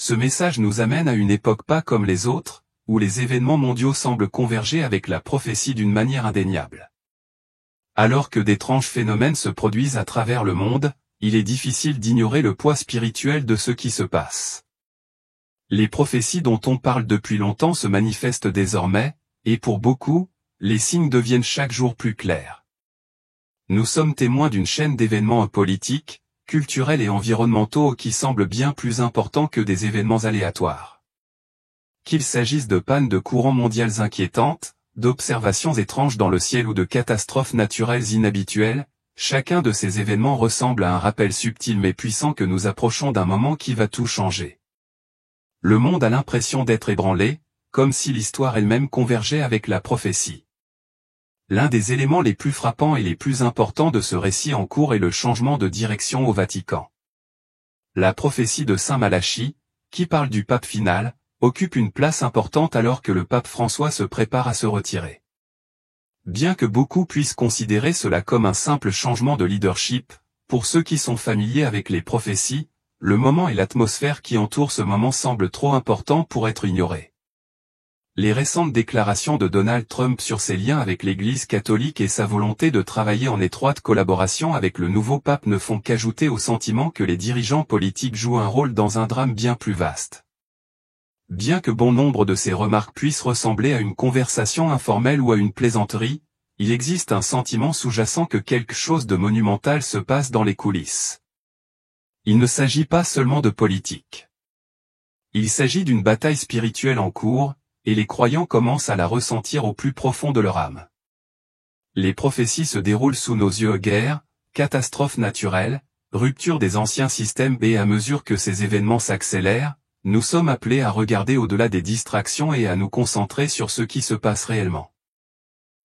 ce message nous amène à une époque pas comme les autres, où les événements mondiaux semblent converger avec la prophétie d'une manière indéniable. Alors que d'étranges phénomènes se produisent à travers le monde, il est difficile d'ignorer le poids spirituel de ce qui se passe. Les prophéties dont on parle depuis longtemps se manifestent désormais, et pour beaucoup, les signes deviennent chaque jour plus clairs. Nous sommes témoins d'une chaîne d'événements politiques, culturels et environnementaux qui semblent bien plus importants que des événements aléatoires. Qu'il s'agisse de pannes de courants mondiales inquiétantes, d'observations étranges dans le ciel ou de catastrophes naturelles inhabituelles, chacun de ces événements ressemble à un rappel subtil mais puissant que nous approchons d'un moment qui va tout changer. Le monde a l'impression d'être ébranlé, comme si l'histoire elle-même convergeait avec la prophétie. L'un des éléments les plus frappants et les plus importants de ce récit en cours est le changement de direction au Vatican. La prophétie de Saint Malachie, qui parle du pape final, occupe une place importante alors que le pape François se prépare à se retirer. Bien que beaucoup puissent considérer cela comme un simple changement de leadership, pour ceux qui sont familiers avec les prophéties, le moment et l'atmosphère qui entourent ce moment semblent trop importants pour être ignorés. Les récentes déclarations de Donald Trump sur ses liens avec l'Église catholique et sa volonté de travailler en étroite collaboration avec le nouveau pape ne font qu'ajouter au sentiment que les dirigeants politiques jouent un rôle dans un drame bien plus vaste. Bien que bon nombre de ces remarques puissent ressembler à une conversation informelle ou à une plaisanterie, il existe un sentiment sous-jacent que quelque chose de monumental se passe dans les coulisses. Il ne s'agit pas seulement de politique. Il s'agit d'une bataille spirituelle en cours, et les croyants commencent à la ressentir au plus profond de leur âme. Les prophéties se déroulent sous nos yeux: guerre, catastrophes naturelles, rupture des anciens systèmes, et à mesure que ces événements s'accélèrent, nous sommes appelés à regarder au-delà des distractions et à nous concentrer sur ce qui se passe réellement.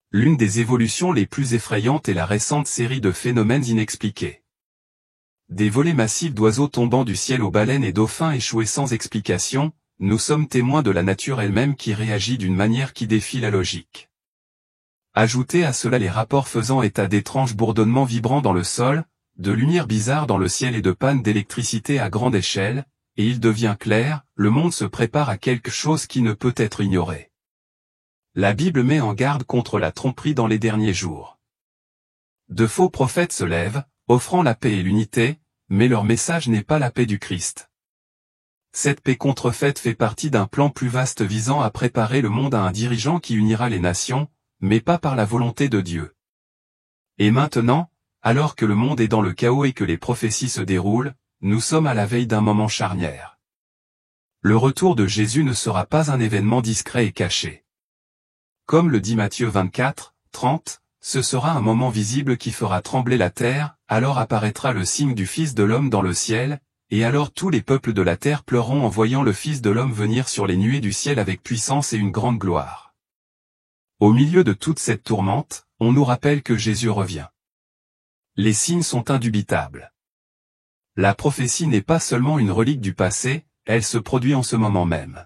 L'une des évolutions les plus effrayantes est la récente série de phénomènes inexpliqués. Des volées massives d'oiseaux tombant du ciel aux baleines et dauphins échoués sans explication, nous sommes témoins de la nature elle-même qui réagit d'une manière qui défie la logique. Ajoutez à cela les rapports faisant état d'étranges bourdonnements vibrants dans le sol, de lumières bizarres dans le ciel et de pannes d'électricité à grande échelle, et il devient clair, le monde se prépare à quelque chose qui ne peut être ignoré. La Bible met en garde contre la tromperie dans les derniers jours. De faux prophètes se lèvent, offrant la paix et l'unité, mais leur message n'est pas la paix du Christ. Cette paix contrefaite fait partie d'un plan plus vaste visant à préparer le monde à un dirigeant qui unira les nations, mais pas par la volonté de Dieu. Et maintenant, alors que le monde est dans le chaos et que les prophéties se déroulent, nous sommes à la veille d'un moment charnière. Le retour de Jésus ne sera pas un événement discret et caché. Comme le dit Matthieu 24, 30, ce sera un moment visible qui fera trembler la terre, alors apparaîtra le signe du Fils de l'homme dans le ciel, et alors tous les peuples de la terre pleureront en voyant le Fils de l'homme venir sur les nuées du ciel avec puissance et une grande gloire. Au milieu de toute cette tourmente, on nous rappelle que Jésus revient. Les signes sont indubitables. La prophétie n'est pas seulement une relique du passé, elle se produit en ce moment même.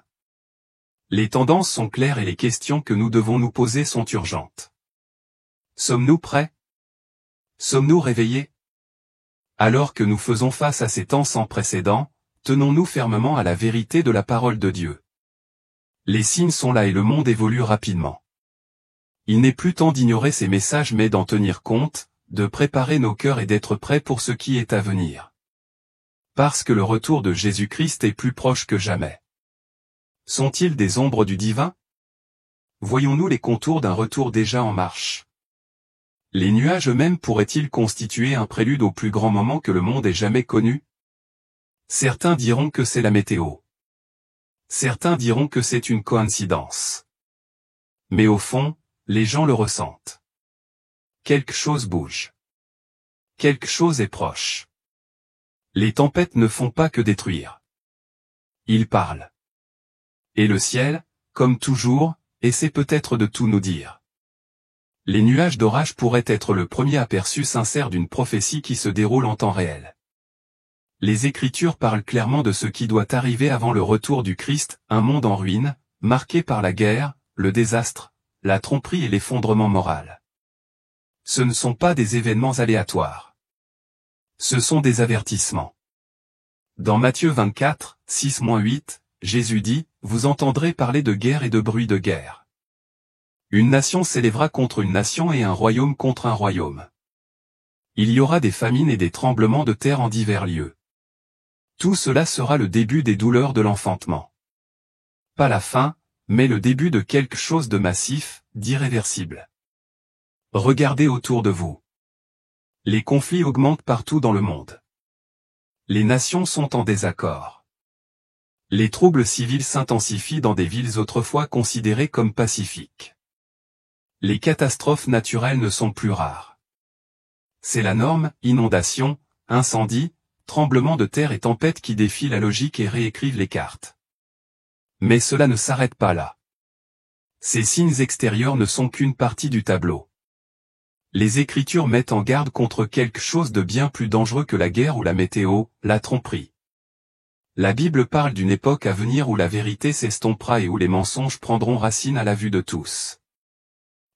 Les tendances sont claires et les questions que nous devons nous poser sont urgentes. Sommes-nous prêts? Sommes-nous réveillés? Alors que nous faisons face à ces temps sans précédent, tenons-nous fermement à la vérité de la parole de Dieu. Les signes sont là et le monde évolue rapidement. Il n'est plus temps d'ignorer ces messages mais d'en tenir compte, de préparer nos cœurs et d'être prêts pour ce qui est à venir. Parce que le retour de Jésus-Christ est plus proche que jamais. Sont-ils des ombres du divin? Voyons-nous les contours d'un retour déjà en marche? Les nuages eux-mêmes pourraient-ils constituer un prélude au plus grand moment que le monde ait jamais connu? Certains diront que c'est la météo. Certains diront que c'est une coïncidence. Mais au fond, les gens le ressentent. Quelque chose bouge. Quelque chose est proche. Les tempêtes ne font pas que détruire. Ils parlent. Et le ciel, comme toujours, essaie peut-être de tout nous dire. Les nuages d'orage pourraient être le premier aperçu sincère d'une prophétie qui se déroule en temps réel. Les Écritures parlent clairement de ce qui doit arriver avant le retour du Christ, un monde en ruine, marqué par la guerre, le désastre, la tromperie et l'effondrement moral. Ce ne sont pas des événements aléatoires. Ce sont des avertissements. Dans Matthieu 24, 6-8, Jésus dit, « Vous entendrez parler de guerre et de bruit de guerre. Une nation s'élèvera contre une nation et un royaume contre un royaume. Il y aura des famines et des tremblements de terre en divers lieux. Tout cela sera le début des douleurs de l'enfantement. Pas la fin, mais le début de quelque chose de massif, d'irréversible. Regardez autour de vous. Les conflits augmentent partout dans le monde. Les nations sont en désaccord. Les troubles civils s'intensifient dans des villes autrefois considérées comme pacifiques. Les catastrophes naturelles ne sont plus rares. C'est la norme, inondations, incendies, tremblements de terre et tempêtes qui défient la logique et réécrivent les cartes. Mais cela ne s'arrête pas là. Ces signes extérieurs ne sont qu'une partie du tableau. Les Écritures mettent en garde contre quelque chose de bien plus dangereux que la guerre ou la météo, la tromperie. La Bible parle d'une époque à venir où la vérité s'estompera et où les mensonges prendront racine à la vue de tous.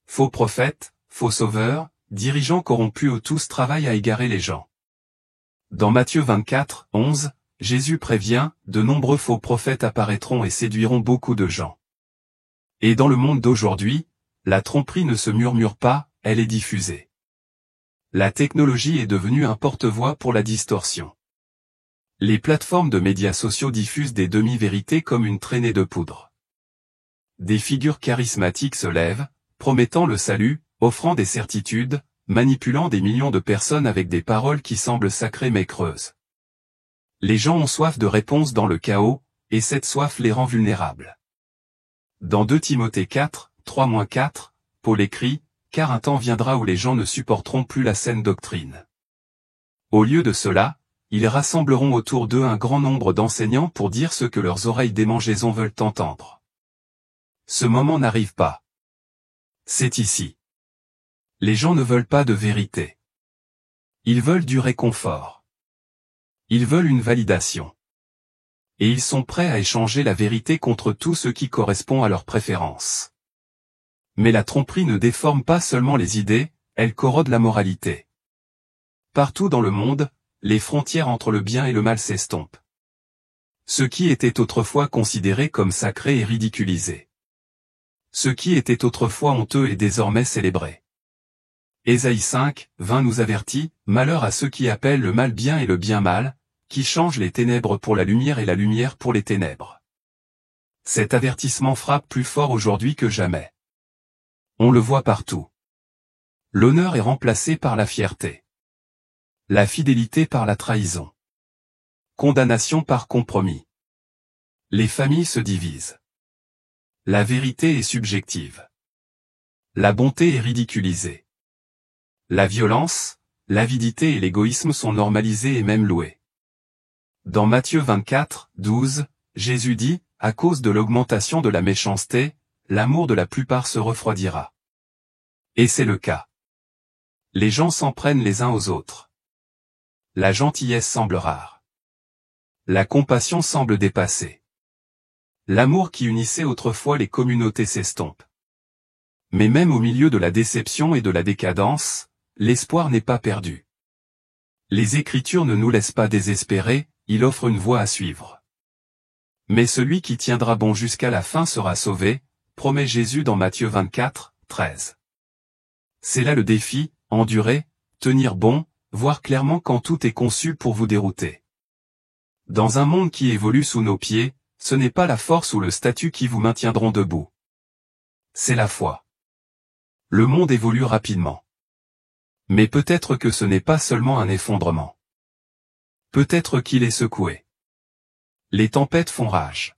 Faux prophètes, faux sauveurs, dirigeants corrompus ou tous travaillent à égarer les gens. Dans Matthieu 24, 11, Jésus prévient, de nombreux faux prophètes apparaîtront et séduiront beaucoup de gens. Et dans le monde d'aujourd'hui, la tromperie ne se murmure pas, elle est diffusée. La technologie est devenue un porte-voix pour la distorsion. Les plateformes de médias sociaux diffusent des demi-vérités comme une traînée de poudre. Des figures charismatiques se lèvent, promettant le salut, offrant des certitudes, manipulant des millions de personnes avec des paroles qui semblent sacrées mais creuses. Les gens ont soif de réponses dans le chaos, et cette soif les rend vulnérables. Dans 2 Timothée 4, 3-4, Paul écrit, « Car un temps viendra où les gens ne supporteront plus la saine doctrine. Au lieu de cela, ils rassembleront autour d'eux un grand nombre d'enseignants pour dire ce que leurs oreilles démangeaisons veulent entendre. » Ce moment n'arrive pas. C'est ici. Les gens ne veulent pas de vérité. Ils veulent du réconfort. Ils veulent une validation. Et ils sont prêts à échanger la vérité contre tout ce qui correspond à leurs préférences. Mais la tromperie ne déforme pas seulement les idées, elle corrode la moralité. Partout dans le monde, les frontières entre le bien et le mal s'estompent. Ce qui était autrefois considéré comme sacré est ridiculisé. Ce qui était autrefois honteux est désormais célébré. Ésaïe 5, 20 nous avertit, « Malheur à ceux qui appellent le mal bien et le bien mal, qui changent les ténèbres pour la lumière et la lumière pour les ténèbres. » Cet avertissement frappe plus fort aujourd'hui que jamais. On le voit partout. L'honneur est remplacé par la fierté. La fidélité par la trahison. Condamnation par compromis. Les familles se divisent. La vérité est subjective. La bonté est ridiculisée. La violence, l'avidité et l'égoïsme sont normalisés et même loués. Dans Matthieu 24, 12, Jésus dit, « À cause de l'augmentation de la méchanceté, l'amour de la plupart se refroidira. » Et c'est le cas. Les gens s'en prennent les uns aux autres. La gentillesse semble rare. La compassion semble dépassée. L'amour qui unissait autrefois les communautés s'estompe. Mais même au milieu de la déception et de la décadence, l'espoir n'est pas perdu. Les Écritures ne nous laissent pas désespérer, il offre une voie à suivre. Mais celui qui tiendra bon jusqu'à la fin sera sauvé, promet Jésus dans Matthieu 24, 13. C'est là le défi, endurer, tenir bon, voir clairement quand tout est conçu pour vous dérouter. Dans un monde qui évolue sous nos pieds, ce n'est pas la force ou le statut qui vous maintiendront debout. C'est la foi. Le monde évolue rapidement. Mais peut-être que ce n'est pas seulement un effondrement. Peut-être qu'il est secoué. Les tempêtes font rage.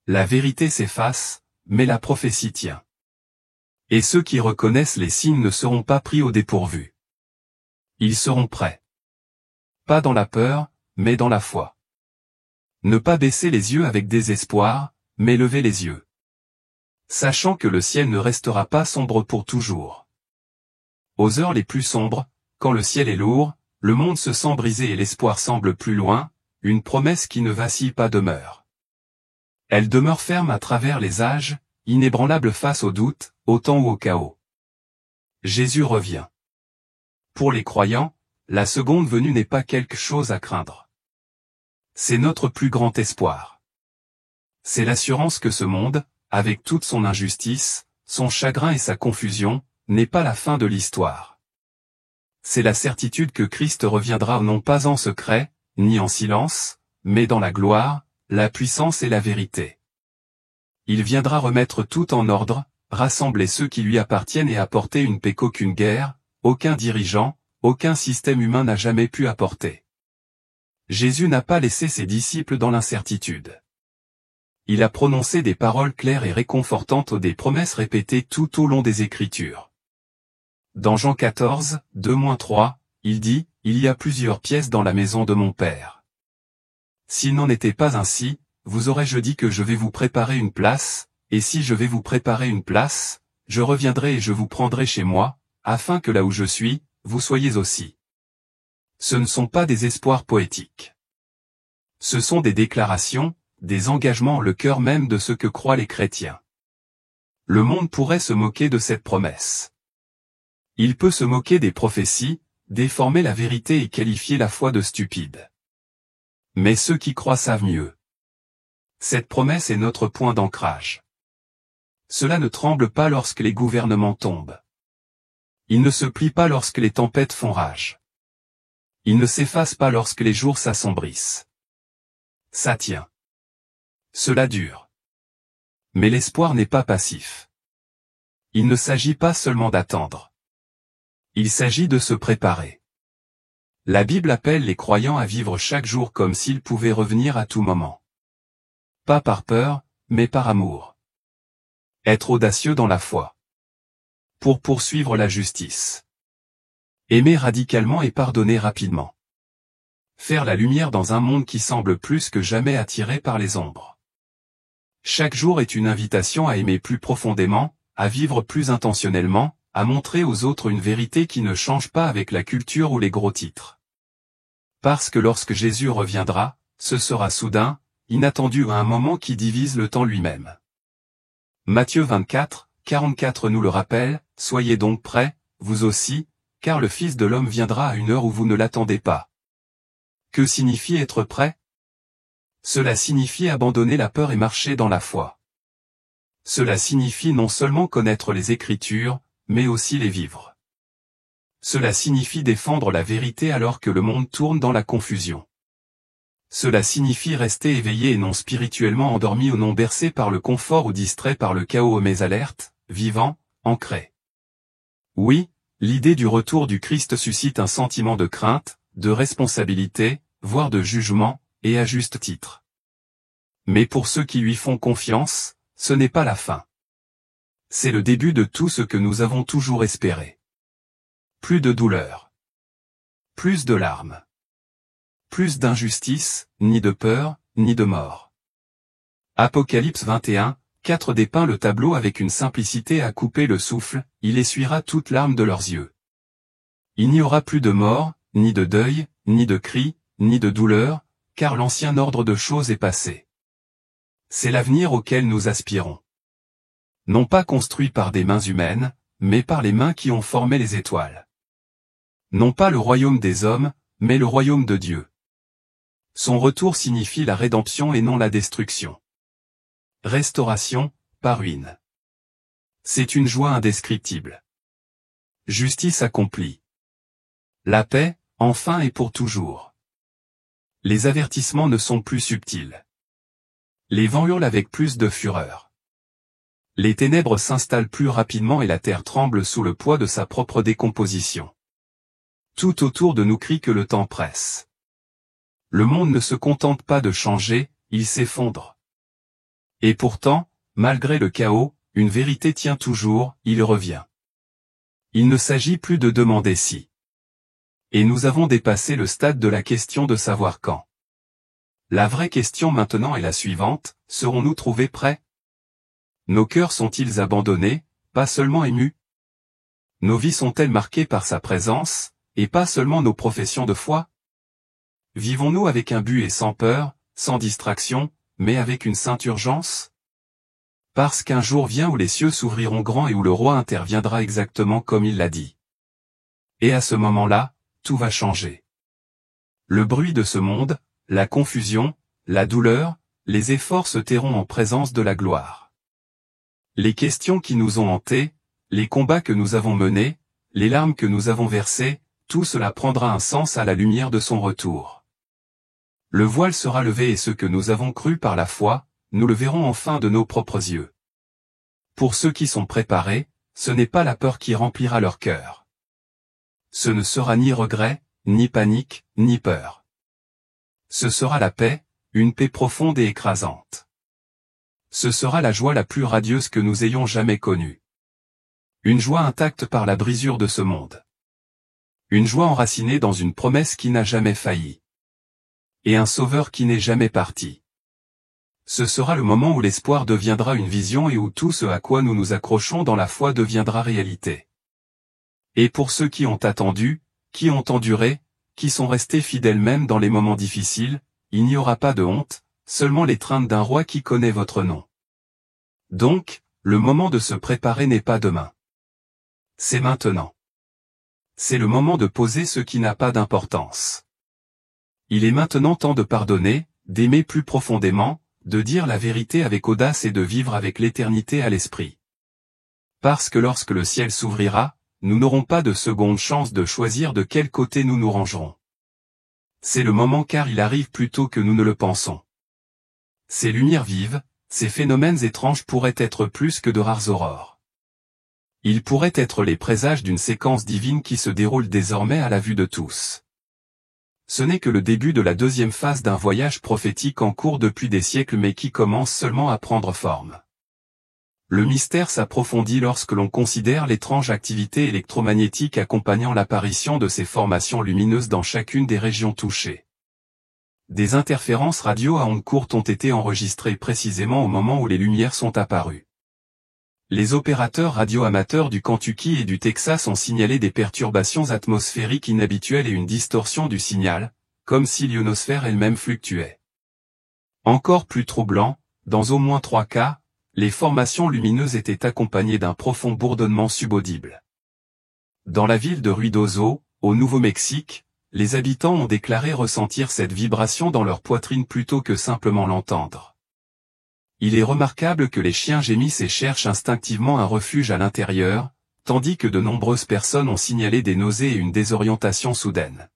La vérité s'efface, mais la prophétie tient. Et ceux qui reconnaissent les signes ne seront pas pris au dépourvu. Ils seront prêts. Pas dans la peur, mais dans la foi. Ne pas baisser les yeux avec désespoir, mais lever les yeux. Sachant que le ciel ne restera pas sombre pour toujours. Aux heures les plus sombres, quand le ciel est lourd, le monde se sent brisé et l'espoir semble plus loin, une promesse qui ne vacille pas demeure. Elle demeure ferme à travers les âges, inébranlable face au doute, au temps ou au chaos. Jésus revient. Pour les croyants, la seconde venue n'est pas quelque chose à craindre. C'est notre plus grand espoir. C'est l'assurance que ce monde, avec toute son injustice, son chagrin et sa confusion, n'est pas la fin de l'histoire. C'est la certitude que Christ reviendra non pas en secret, ni en silence, mais dans la gloire, la puissance et la vérité. Il viendra remettre tout en ordre, rassembler ceux qui lui appartiennent et apporter une paix qu'aucune guerre, aucun dirigeant, aucun système humain n'a jamais pu apporter. Jésus n'a pas laissé ses disciples dans l'incertitude. Il a prononcé des paroles claires et réconfortantes ou des promesses répétées tout au long des Écritures. Dans Jean 14, 2-3, il dit, « Il y a plusieurs pièces dans la maison de mon Père. S'il n'en était pas ainsi, vous aurais-je dit que je vais vous préparer une place, et si je vais vous préparer une place, je reviendrai et je vous prendrai chez moi, afin que là où je suis, vous soyez aussi. » Ce ne sont pas des espoirs poétiques. Ce sont des déclarations, des engagements en le cœur même de ce que croient les chrétiens. Le monde pourrait se moquer de cette promesse. Il peut se moquer des prophéties, déformer la vérité et qualifier la foi de stupide. Mais ceux qui croient savent mieux. Cette promesse est notre point d'ancrage. Cela ne tremble pas lorsque les gouvernements tombent. Il ne se plie pas lorsque les tempêtes font rage. Il ne s'efface pas lorsque les jours s'assombrissent. Ça tient. Cela dure. Mais l'espoir n'est pas passif. Il ne s'agit pas seulement d'attendre. Il s'agit de se préparer. La Bible appelle les croyants à vivre chaque jour comme s'ils pouvaient revenir à tout moment. Pas par peur, mais par amour. Être audacieux dans la foi. Pour poursuivre la justice. Aimer radicalement et pardonner rapidement. Faire la lumière dans un monde qui semble plus que jamais attiré par les ombres. Chaque jour est une invitation à aimer plus profondément, à vivre plus intentionnellement, à montrer aux autres une vérité qui ne change pas avec la culture ou les gros titres. Parce que lorsque Jésus reviendra, ce sera soudain, inattendu à un moment qui divise le temps lui-même. Matthieu 24, 44 nous le rappelle, « Soyez donc prêts, vous aussi, car le Fils de l'homme viendra à une heure où vous ne l'attendez pas. » Que signifie être prêt? Cela signifie abandonner la peur et marcher dans la foi. Cela signifie non seulement connaître les Écritures, mais aussi les vivre. Cela signifie défendre la vérité alors que le monde tourne dans la confusion. Cela signifie rester éveillé et non spirituellement endormi ou non bercé par le confort ou distrait par le chaos mais alerte, vivant, ancré. Oui, l'idée du retour du Christ suscite un sentiment de crainte, de responsabilité, voire de jugement, et à juste titre. Mais pour ceux qui lui font confiance, ce n'est pas la fin. C'est le début de tout ce que nous avons toujours espéré. Plus de douleur. Plus de larmes. Plus d'injustice, ni de peur, ni de mort. Apocalypse 21, 4 dépeint le tableau avec une simplicité à couper le souffle, il essuiera toute larme de leurs yeux. Il n'y aura plus de mort, ni de deuil, ni de cri, ni de douleur, car l'ancien ordre de choses est passé. C'est l'avenir auquel nous aspirons. Non pas construit par des mains humaines, mais par les mains qui ont formé les étoiles. Non pas le royaume des hommes, mais le royaume de Dieu. Son retour signifie la rédemption et non la destruction. Restauration, pas ruine. C'est une joie indescriptible. Justice accomplie. La paix, enfin et pour toujours. Les avertissements ne sont plus subtils. Les vents hurlent avec plus de fureur. Les ténèbres s'installent plus rapidement et la terre tremble sous le poids de sa propre décomposition. Tout autour de nous crie que le temps presse. Le monde ne se contente pas de changer, il s'effondre. Et pourtant, malgré le chaos, une vérité tient toujours, il revient. Il ne s'agit plus de demander si. Et nous avons dépassé le stade de la question de savoir quand. La vraie question maintenant est la suivante, serons-nous trouvés prêts? Nos cœurs sont-ils abandonnés, pas seulement émus? Nos vies sont-elles marquées par sa présence, et pas seulement nos professions de foi? Vivons-nous avec un but et sans peur, sans distraction, mais avec une sainte urgence? Parce qu'un jour vient où les cieux s'ouvriront grands et où le roi interviendra exactement comme il l'a dit. Et à ce moment-là, tout va changer. Le bruit de ce monde, la confusion, la douleur, les efforts se tairont en présence de la gloire. Les questions qui nous ont hantés, les combats que nous avons menés, les larmes que nous avons versées, tout cela prendra un sens à la lumière de son retour. Le voile sera levé et ce que nous avons cru par la foi, nous le verrons enfin de nos propres yeux. Pour ceux qui sont préparés, ce n'est pas la peur qui remplira leur cœur. Ce ne sera ni regret, ni panique, ni peur. Ce sera la paix, une paix profonde et écrasante. Ce sera la joie la plus radieuse que nous ayons jamais connue. Une joie intacte par la brisure de ce monde. Une joie enracinée dans une promesse qui n'a jamais failli. Et un sauveur qui n'est jamais parti. Ce sera le moment où l'espoir deviendra une vision et où tout ce à quoi nous nous accrochons dans la foi deviendra réalité. Et pour ceux qui ont attendu, qui ont enduré, qui sont restés fidèles même dans les moments difficiles, il n'y aura pas de honte, seulement l'étreinte d'un roi qui connaît votre nom. Donc, le moment de se préparer n'est pas demain. C'est maintenant. C'est le moment de poser ce qui n'a pas d'importance. Il est maintenant temps de pardonner, d'aimer plus profondément, de dire la vérité avec audace et de vivre avec l'éternité à l'esprit. Parce que lorsque le ciel s'ouvrira, nous n'aurons pas de seconde chance de choisir de quel côté nous nous rangerons. C'est le moment car il arrive plus tôt que nous ne le pensons. Ces lumières vives, ces phénomènes étranges pourraient être plus que de rares aurores. Ils pourraient être les présages d'une séquence divine qui se déroule désormais à la vue de tous. Ce n'est que le début de la deuxième phase d'un voyage prophétique en cours depuis des siècles mais qui commence seulement à prendre forme. Le mystère s'approfondit lorsque l'on considère l'étrange activité électromagnétique accompagnant l'apparition de ces formations lumineuses dans chacune des régions touchées. Des interférences radio à ondes courtes ont été enregistrées précisément au moment où les lumières sont apparues. Les opérateurs radio-amateurs du Kentucky et du Texas ont signalé des perturbations atmosphériques inhabituelles et une distorsion du signal, comme si l'ionosphère elle-même fluctuait. Encore plus troublant, dans au moins 3 cas, les formations lumineuses étaient accompagnées d'un profond bourdonnement subaudible. Dans la ville de Ruidoso, au Nouveau-Mexique, les habitants ont déclaré ressentir cette vibration dans leur poitrine plutôt que simplement l'entendre. Il est remarquable que les chiens gémissent et cherchent instinctivement un refuge à l'intérieur, tandis que de nombreuses personnes ont signalé des nausées et une désorientation soudaine.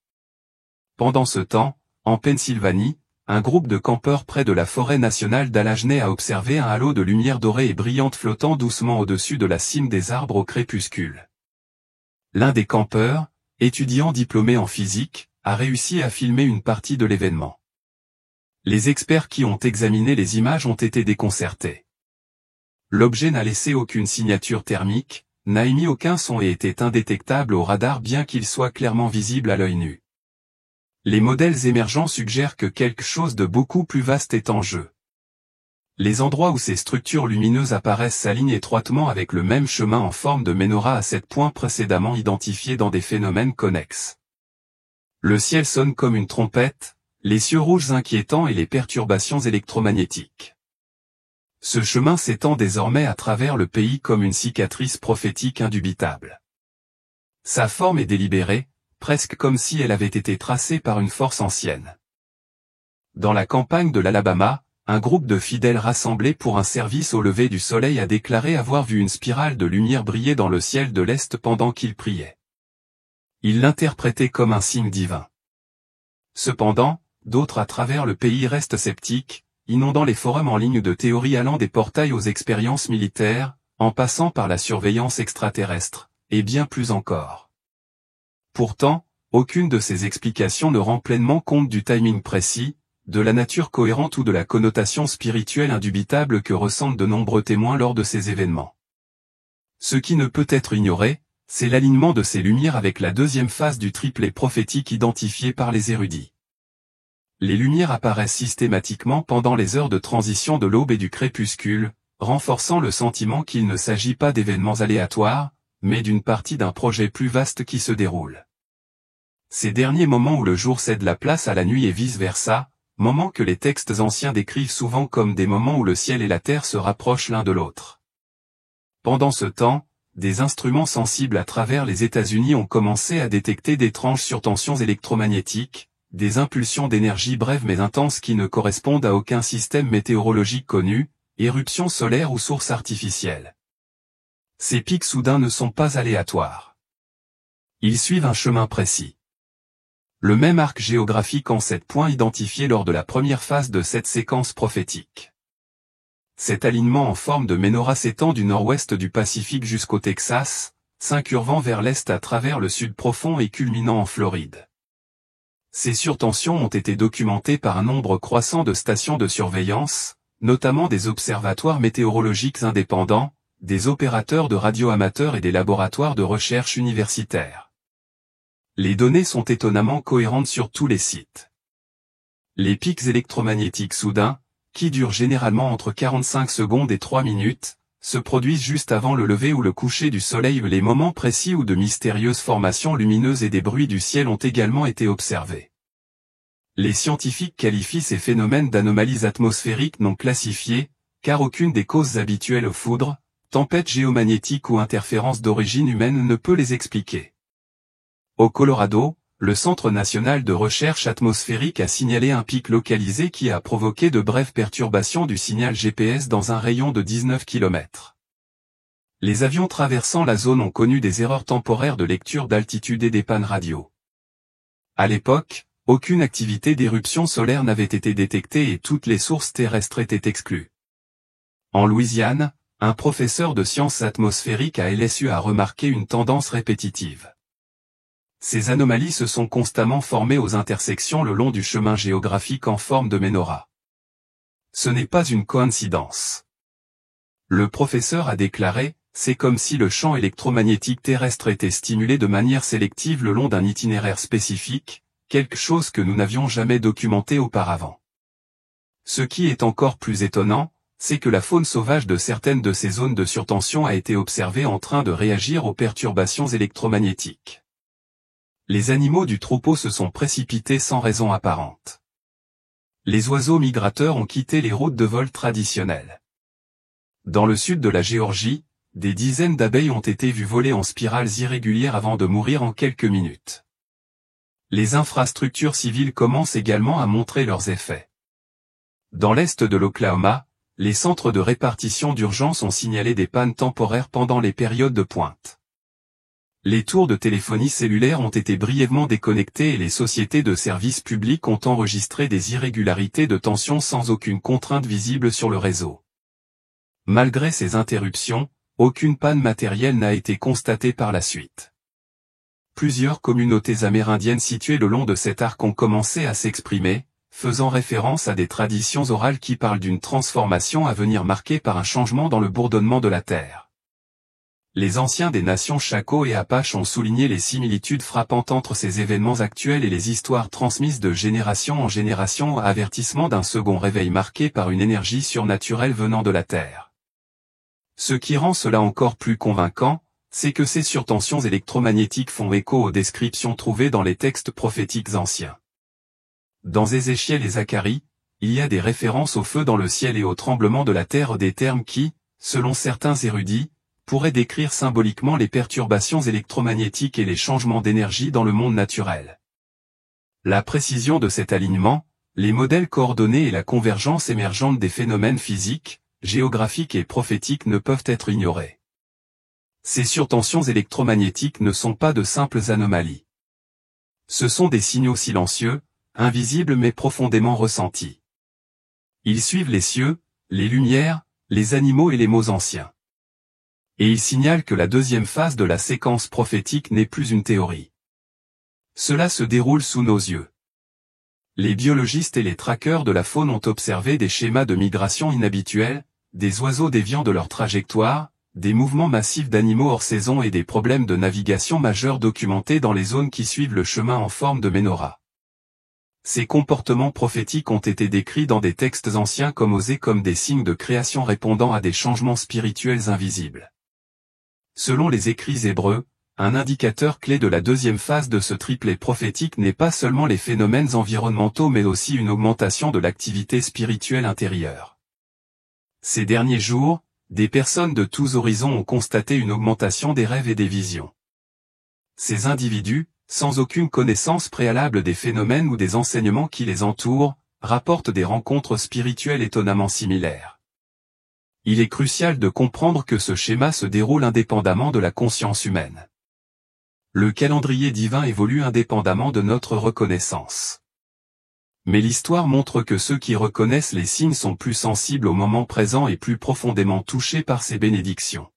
Pendant ce temps, en Pennsylvanie, un groupe de campeurs près de la forêt nationale d'Allegheny a observé un halo de lumière dorée et brillante flottant doucement au-dessus de la cime des arbres au crépuscule. L'un des campeurs, étudiant diplômé en physique, a réussi à filmer une partie de l'événement. Les experts qui ont examiné les images ont été déconcertés. L'objet n'a laissé aucune signature thermique, n'a émis aucun son et était indétectable au radar bien qu'il soit clairement visible à l'œil nu. Les modèles émergents suggèrent que quelque chose de beaucoup plus vaste est en jeu. Les endroits où ces structures lumineuses apparaissent s'alignent étroitement avec le même chemin en forme de menorah à 7 points précédemment identifiés dans des phénomènes connexes. Le ciel sonne comme une trompette, les cieux rouges inquiétants et les perturbations électromagnétiques. Ce chemin s'étend désormais à travers le pays comme une cicatrice prophétique indubitable. Sa forme est délibérée, presque comme si elle avait été tracée par une force ancienne. Dans la campagne de l'Alabama, un groupe de fidèles rassemblés pour un service au lever du soleil a déclaré avoir vu une spirale de lumière briller dans le ciel de l'Est pendant qu'ils priaient. Ils l'interprétaient comme un signe divin. Cependant, d'autres à travers le pays restent sceptiques, inondant les forums en ligne de théories allant des portails aux expériences militaires, en passant par la surveillance extraterrestre, et bien plus encore. Pourtant, aucune de ces explications ne rend pleinement compte du timing précis, de la nature cohérente ou de la connotation spirituelle indubitable que ressentent de nombreux témoins lors de ces événements. Ce qui ne peut être ignoré, c'est l'alignement de ces lumières avec la deuxième phase du triplet prophétique identifié par les érudits. Les lumières apparaissent systématiquement pendant les heures de transition de l'aube et du crépuscule, renforçant le sentiment qu'il ne s'agit pas d'événements aléatoires, mais d'une partie d'un projet plus vaste qui se déroule. Ces derniers moments où le jour cède la place à la nuit et vice-versa, moments que les textes anciens décrivent souvent comme des moments où le ciel et la terre se rapprochent l'un de l'autre. Pendant ce temps, des instruments sensibles à travers les États-Unis ont commencé à détecter d'étranges surtensions électromagnétiques, des impulsions d'énergie brèves mais intenses qui ne correspondent à aucun système météorologique connu, éruptions solaires ou sources artificielles. Ces pics soudains ne sont pas aléatoires. Ils suivent un chemin précis. Le même arc géographique en 7 points identifiés lors de la première phase de cette séquence prophétique. Cet alignement en forme de menorah s'étend du nord-ouest du Pacifique jusqu'au Texas, s'incurvant vers l'est à travers le sud profond et culminant en Floride. Ces surtensions ont été documentées par un nombre croissant de stations de surveillance, notamment des observatoires météorologiques indépendants, des opérateurs de radio amateurs et des laboratoires de recherche universitaires. Les données sont étonnamment cohérentes sur tous les sites. Les pics électromagnétiques soudains, qui durent généralement entre 45 secondes et 3 minutes, se produisent juste avant le lever ou le coucher du soleil. Les moments précis où de mystérieuses formations lumineuses et des bruits du ciel ont également été observés. Les scientifiques qualifient ces phénomènes d'anomalies atmosphériques non classifiées, car aucune des causes habituelles aux foudres, tempêtes géomagnétiques ou interférences d'origine humaine ne peut les expliquer. Au Colorado, le Centre national de recherche atmosphérique a signalé un pic localisé qui a provoqué de brèves perturbations du signal GPS dans un rayon de 19 km. Les avions traversant la zone ont connu des erreurs temporaires de lecture d'altitude et des pannes radio. À l'époque, aucune activité d'éruption solaire n'avait été détectée et toutes les sources terrestres étaient exclues. En Louisiane, un professeur de sciences atmosphériques à LSU a remarqué une tendance répétitive. Ces anomalies se sont constamment formées aux intersections le long du chemin géographique en forme de menorah. Ce n'est pas une coïncidence. Le professeur a déclaré, c'est comme si le champ électromagnétique terrestre était stimulé de manière sélective le long d'un itinéraire spécifique, quelque chose que nous n'avions jamais documenté auparavant. Ce qui est encore plus étonnant, c'est que la faune sauvage de certaines de ces zones de surtension a été observée en train de réagir aux perturbations électromagnétiques. Les animaux du troupeau se sont précipités sans raison apparente. Les oiseaux migrateurs ont quitté les routes de vol traditionnelles. Dans le sud de la Géorgie, des dizaines d'abeilles ont été vues voler en spirales irrégulières avant de mourir en quelques minutes. Les infrastructures civiles commencent également à montrer leurs effets. Dans l'est de l'Oklahoma, les centres de répartition d'urgence ont signalé des pannes temporaires pendant les périodes de pointe. Les tours de téléphonie cellulaire ont été brièvement déconnectées et les sociétés de services publics ont enregistré des irrégularités de tension sans aucune contrainte visible sur le réseau. Malgré ces interruptions, aucune panne matérielle n'a été constatée par la suite. Plusieurs communautés amérindiennes situées le long de cet arc ont commencé à s'exprimer, faisant référence à des traditions orales qui parlent d'une transformation à venir marquée par un changement dans le bourdonnement de la Terre. Les anciens des nations Chaco et Apache ont souligné les similitudes frappantes entre ces événements actuels et les histoires transmises de génération en génération, avertissement d'un second réveil marqué par une énergie surnaturelle venant de la Terre. Ce qui rend cela encore plus convaincant, c'est que ces surtensions électromagnétiques font écho aux descriptions trouvées dans les textes prophétiques anciens. Dans Ézéchiel et Zacharie, il y a des références au feu dans le ciel et au tremblement de la terre, des termes qui, selon certains érudits, pourrait décrire symboliquement les perturbations électromagnétiques et les changements d'énergie dans le monde naturel. La précision de cet alignement, les modèles coordonnés et la convergence émergente des phénomènes physiques, géographiques et prophétiques ne peuvent être ignorés. Ces surtensions électromagnétiques ne sont pas de simples anomalies. Ce sont des signaux silencieux, invisibles mais profondément ressentis. Ils suivent les cieux, les lumières, les animaux et les mots anciens. Et il signale que la deuxième phase de la séquence prophétique n'est plus une théorie. Cela se déroule sous nos yeux. Les biologistes et les traqueurs de la faune ont observé des schémas de migration inhabituels, des oiseaux déviant de leur trajectoire, des mouvements massifs d'animaux hors saison et des problèmes de navigation majeurs documentés dans les zones qui suivent le chemin en forme de menorah. Ces comportements prophétiques ont été décrits dans des textes anciens comme osés comme des signes de création répondant à des changements spirituels invisibles. Selon les écrits hébreux, un indicateur clé de la deuxième phase de ce triplet prophétique n'est pas seulement les phénomènes environnementaux mais aussi une augmentation de l'activité spirituelle intérieure. Ces derniers jours, des personnes de tous horizons ont constaté une augmentation des rêves et des visions. Ces individus, sans aucune connaissance préalable des phénomènes ou des enseignements qui les entourent, rapportent des rencontres spirituelles étonnamment similaires. Il est crucial de comprendre que ce schéma se déroule indépendamment de la conscience humaine. Le calendrier divin évolue indépendamment de notre reconnaissance. Mais l'histoire montre que ceux qui reconnaissent les signes sont plus sensibles au moment présent et plus profondément touchés par ces bénédictions.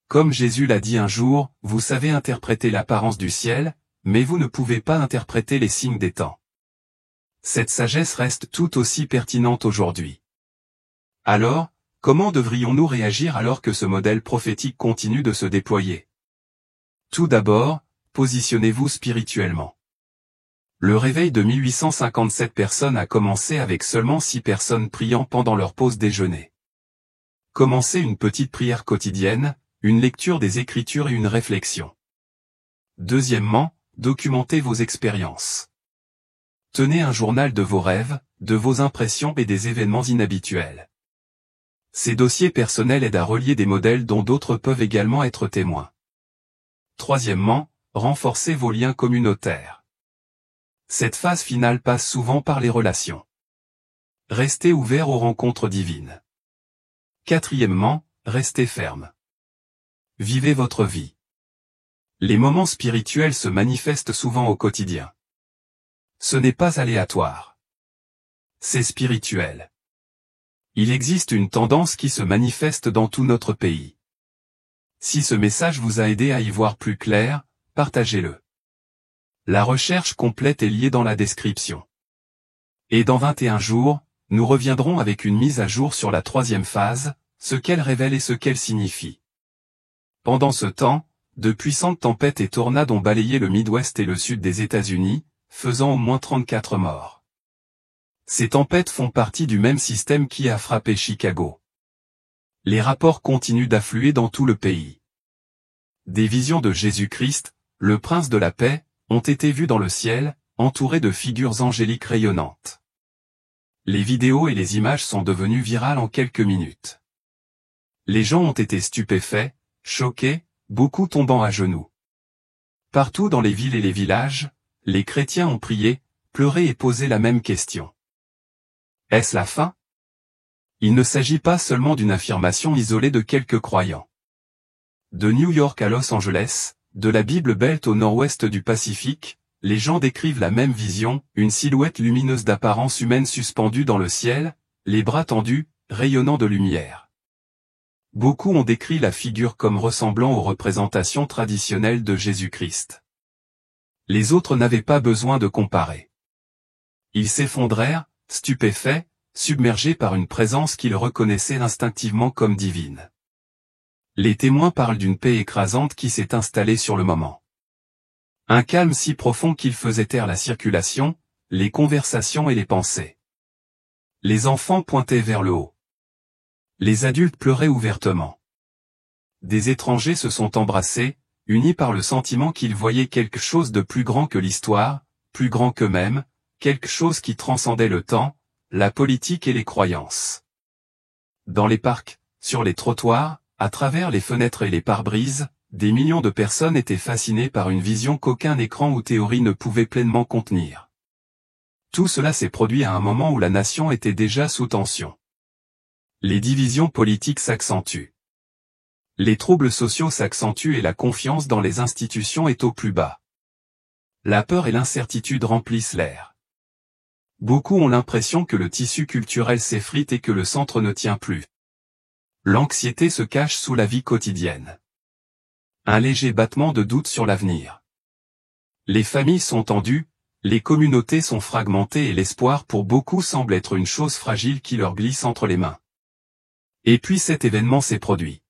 Comme Jésus l'a dit un jour, vous savez interpréter l'apparence du ciel, mais vous ne pouvez pas interpréter les signes des temps. Cette sagesse reste tout aussi pertinente aujourd'hui. Alors, comment devrions-nous réagir alors que ce modèle prophétique continue de se déployer? Tout d'abord, positionnez-vous spirituellement. Le réveil de 1857 personnes a commencé avec seulement 6 personnes priant pendant leur pause déjeuner. Commencez une petite prière quotidienne, une lecture des Écritures et une réflexion. Deuxièmement, documentez vos expériences. Tenez un journal de vos rêves, de vos impressions et des événements inhabituels. Ces dossiers personnels aident à relier des modèles dont d'autres peuvent également être témoins. Troisièmement, renforcez vos liens communautaires. Cette phase finale passe souvent par les relations. Restez ouvert aux rencontres divines. Quatrièmement, restez ferme. Vivez votre vie. Les moments spirituels se manifestent souvent au quotidien. Ce n'est pas aléatoire. C'est spirituel. Il existe une tendance qui se manifeste dans tout notre pays. Si ce message vous a aidé à y voir plus clair, partagez-le. La recherche complète est liée dans la description. Et dans 21 jours, nous reviendrons avec une mise à jour sur la 3e phase, ce qu'elle révèle et ce qu'elle signifie. Pendant ce temps, de puissantes tempêtes et tornades ont balayé le Midwest et le sud des États-Unis, faisant au moins 34 morts. Ces tempêtes font partie du même système qui a frappé Chicago. Les rapports continuent d'affluer dans tout le pays. Des visions de Jésus-Christ, le prince de la paix, ont été vues dans le ciel, entourées de figures angéliques rayonnantes. Les vidéos et les images sont devenues virales en quelques minutes. Les gens ont été stupéfaits, choqués, beaucoup tombant à genoux. Partout dans les villes et les villages, les chrétiens ont prié, pleuré et posé la même question. Est-ce la fin? Il ne s'agit pas seulement d'une affirmation isolée de quelques croyants. De New York à Los Angeles, de la Bible Belt au nord-ouest du Pacifique, les gens décrivent la même vision, une silhouette lumineuse d'apparence humaine suspendue dans le ciel, les bras tendus, rayonnant de lumière. Beaucoup ont décrit la figure comme ressemblant aux représentations traditionnelles de Jésus-Christ. Les autres n'avaient pas besoin de comparer. Ils s'effondrèrent, stupéfaits, submergés par une présence qu'ils reconnaissaient instinctivement comme divine. Les témoins parlent d'une paix écrasante qui s'est installée sur le moment. Un calme si profond qu'il faisait taire la circulation, les conversations et les pensées. Les enfants pointaient vers le haut. Les adultes pleuraient ouvertement. Des étrangers se sont embrassés, unis par le sentiment qu'ils voyaient quelque chose de plus grand que l'histoire, plus grand qu'eux-mêmes, quelque chose qui transcendait le temps, la politique et les croyances. Dans les parcs, sur les trottoirs, à travers les fenêtres et les pare-brises, des millions de personnes étaient fascinées par une vision qu'aucun écran ou théorie ne pouvait pleinement contenir. Tout cela s'est produit à un moment où la nation était déjà sous tension. Les divisions politiques s'accentuent. Les troubles sociaux s'accentuent et la confiance dans les institutions est au plus bas. La peur et l'incertitude remplissent l'air. Beaucoup ont l'impression que le tissu culturel s'effrite et que le centre ne tient plus. L'anxiété se cache sous la vie quotidienne. Un léger battement de doute sur l'avenir. Les familles sont tendues, les communautés sont fragmentées et l'espoir pour beaucoup semble être une chose fragile qui leur glisse entre les mains. Et puis cet événement s'est produit.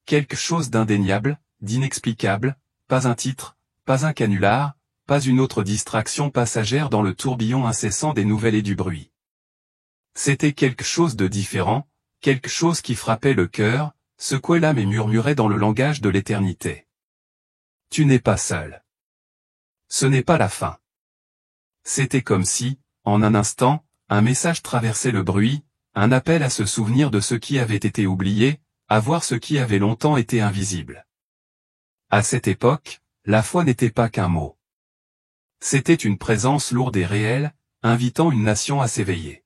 Quelque chose d'indéniable, d'inexplicable, pas un titre, pas un canular, pas une autre distraction passagère dans le tourbillon incessant des nouvelles et du bruit. C'était quelque chose de différent, quelque chose qui frappait le cœur, secouait l'âme et murmurait dans le langage de l'éternité. Tu n'es pas seul. Ce n'est pas la fin. C'était comme si, en un instant, un message traversait le bruit, un appel à se souvenir de ce qui avait été oublié, à voir ce qui avait longtemps été invisible. À cette époque, La foi n'était pas qu'un mot. C'était une présence lourde et réelle, invitant une nation à s'éveiller.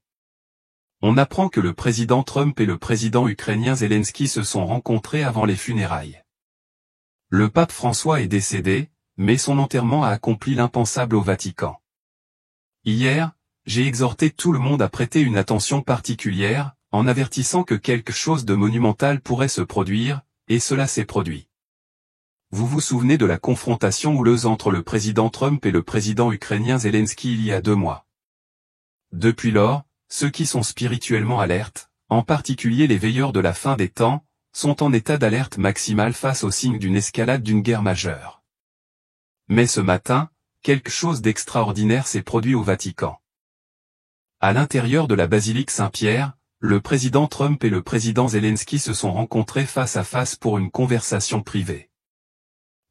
On apprend que le président Trump et le président ukrainien Zelensky se sont rencontrés avant les funérailles. Le pape François est décédé, mais son enterrement a accompli l'impensable au Vatican. Hier, j'ai exhorté tout le monde à prêter une attention particulière, en avertissant que quelque chose de monumental pourrait se produire, et cela s'est produit. Vous vous souvenez de la confrontation houleuse entre le président Trump et le président ukrainien Zelensky il y a 2 mois. Depuis lors, ceux qui sont spirituellement alertes, en particulier les veilleurs de la fin des temps, sont en état d'alerte maximale face aux signes d'une escalade d'une guerre majeure. Mais ce matin, quelque chose d'extraordinaire s'est produit au Vatican. À l'intérieur de la basilique Saint-Pierre, le président Trump et le président Zelensky se sont rencontrés face à face pour une conversation privée.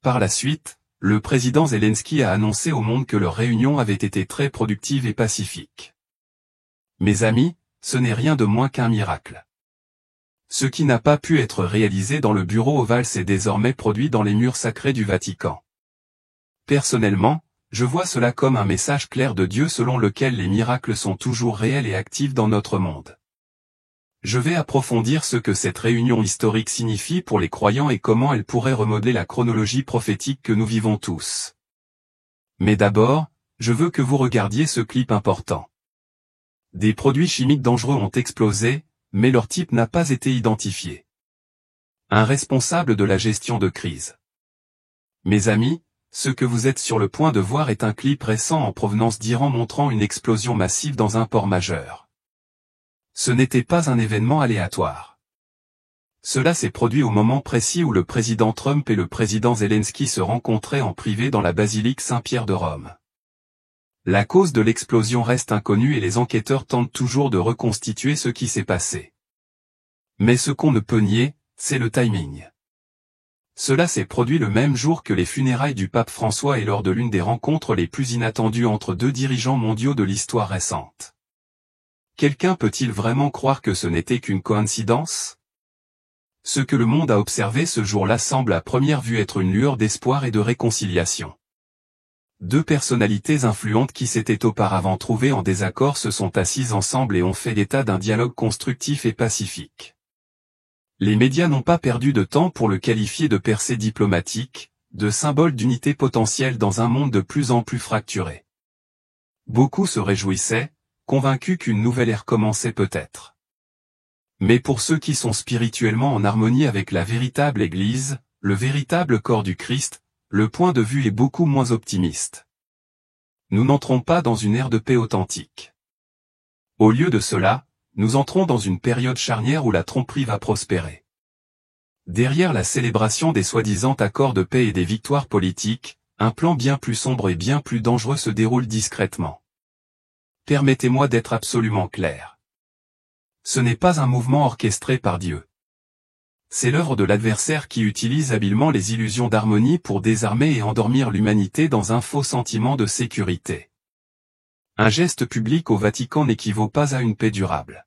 Par la suite, le président Zelensky a annoncé au monde que leur réunion avait été très productive et pacifique. Mes amis, ce n'est rien de moins qu'un miracle. Ce qui n'a pas pu être réalisé dans le bureau ovale s'est désormais produit dans les murs sacrés du Vatican. Personnellement, je vois cela comme un message clair de Dieu selon lequel les miracles sont toujours réels et actifs dans notre monde. Je vais approfondir ce que cette réunion historique signifie pour les croyants et comment elle pourrait remodeler la chronologie prophétique que nous vivons tous. Mais d'abord, je veux que vous regardiez ce clip important. Des produits chimiques dangereux ont explosé, mais leur type n'a pas été identifié. Un responsable de la gestion de crise. Mes amis, ce que vous êtes sur le point de voir est un clip récent en provenance d'Iran montrant une explosion massive dans un port majeur. Ce n'était pas un événement aléatoire. Cela s'est produit au moment précis où le président Trump et le président Zelensky se rencontraient en privé dans la basilique Saint-Pierre de Rome. La cause de l'explosion reste inconnue et les enquêteurs tentent toujours de reconstituer ce qui s'est passé. Mais ce qu'on ne peut nier, c'est le timing. Cela s'est produit le même jour que les funérailles du pape François et lors de l'une des rencontres les plus inattendues entre 2 dirigeants mondiaux de l'histoire récente. Quelqu'un peut-il vraiment croire que ce n'était qu'une coïncidence? Ce que le monde a observé ce jour-là semble à première vue être une lueur d'espoir et de réconciliation. 2 personnalités influentes qui s'étaient auparavant trouvées en désaccord se sont assises ensemble et ont fait l'état d'un dialogue constructif et pacifique. Les médias n'ont pas perdu de temps pour le qualifier de percée diplomatique, de symbole d'unité potentielle dans un monde de plus en plus fracturé. Beaucoup se réjouissaient, convaincus qu'une nouvelle ère commençait peut-être. Mais pour ceux qui sont spirituellement en harmonie avec la véritable Église, le véritable corps du Christ, le point de vue est beaucoup moins optimiste. Nous n'entrons pas dans une ère de paix authentique. Au lieu de cela, nous entrons dans une période charnière où la tromperie va prospérer. Derrière la célébration des soi-disant accords de paix et des victoires politiques, un plan bien plus sombre et bien plus dangereux se déroule discrètement. Permettez-moi d'être absolument clair. Ce n'est pas un mouvement orchestré par Dieu. C'est l'œuvre de l'adversaire qui utilise habilement les illusions d'harmonie pour désarmer et endormir l'humanité dans un faux sentiment de sécurité. Un geste public au Vatican n'équivaut pas à une paix durable.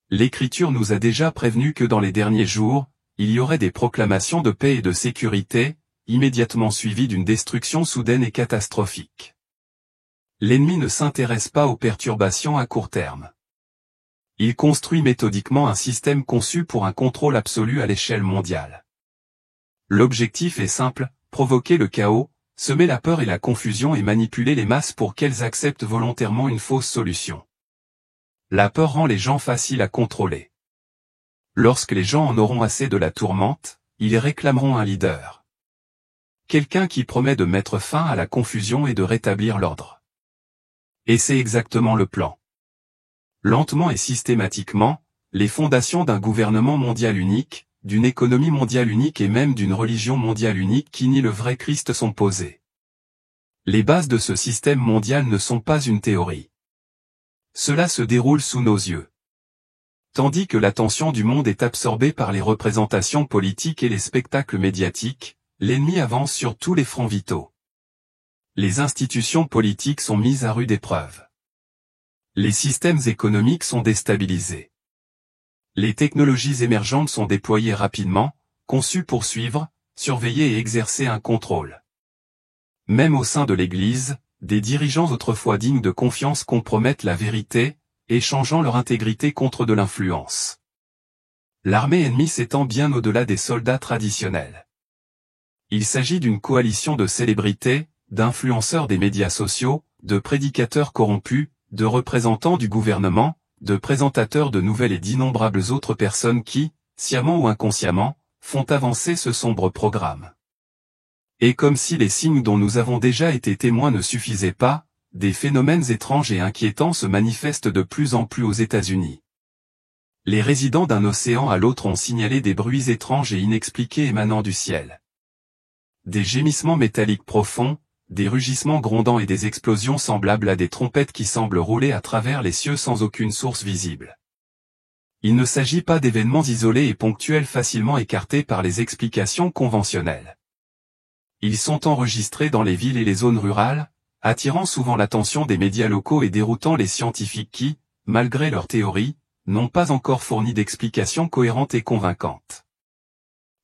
L'Écriture nous a déjà prévenu que dans les derniers jours, il y aurait des proclamations de paix et de sécurité, immédiatement suivies d'une destruction soudaine et catastrophique. L'ennemi ne s'intéresse pas aux perturbations à court terme. Il construit méthodiquement un système conçu pour un contrôle absolu à l'échelle mondiale. L'objectif est simple, provoquer le chaos, semer la peur et la confusion et manipuler les masses pour qu'elles acceptent volontairement une fausse solution. La peur rend les gens faciles à contrôler. Lorsque les gens en auront assez de la tourmente, ils réclameront un leader. Quelqu'un qui promet de mettre fin à la confusion et de rétablir l'ordre. Et c'est exactement le plan. Lentement et systématiquement, les fondations d'un gouvernement mondial unique, d'une économie mondiale unique et même d'une religion mondiale unique qui nie le vrai Christ sont posées. Les bases de ce système mondial ne sont pas une théorie. Cela se déroule sous nos yeux. Tandis que l'attention du monde est absorbée par les représentations politiques et les spectacles médiatiques, l'ennemi avance sur tous les fronts vitaux. Les institutions politiques sont mises à rude épreuve. Les systèmes économiques sont déstabilisés. Les technologies émergentes sont déployées rapidement, conçues pour suivre, surveiller et exercer un contrôle. Même au sein de l'Église, des dirigeants autrefois dignes de confiance compromettent la vérité, échangeant leur intégrité contre de l'influence. L'armée ennemie s'étend bien au-delà des soldats traditionnels. Il s'agit d'une coalition de célébrités, d'influenceurs des médias sociaux, de prédicateurs corrompus, de représentants du gouvernement, de présentateurs de nouvelles et d'innombrables autres personnes qui, sciemment ou inconsciemment, font avancer ce sombre programme. Et comme si les signes dont nous avons déjà été témoins ne suffisaient pas, des phénomènes étranges et inquiétants se manifestent de plus en plus aux États-Unis. Les résidents d'un océan à l'autre ont signalé des bruits étranges et inexpliqués émanant du ciel. Des gémissements métalliques profonds, des rugissements grondants et des explosions semblables à des trompettes qui semblent rouler à travers les cieux sans aucune source visible. Il ne s'agit pas d'événements isolés et ponctuels facilement écartés par les explications conventionnelles. Ils sont enregistrés dans les villes et les zones rurales, attirant souvent l'attention des médias locaux et déroutant les scientifiques qui, malgré leurs théories, n'ont pas encore fourni d'explications cohérentes et convaincantes.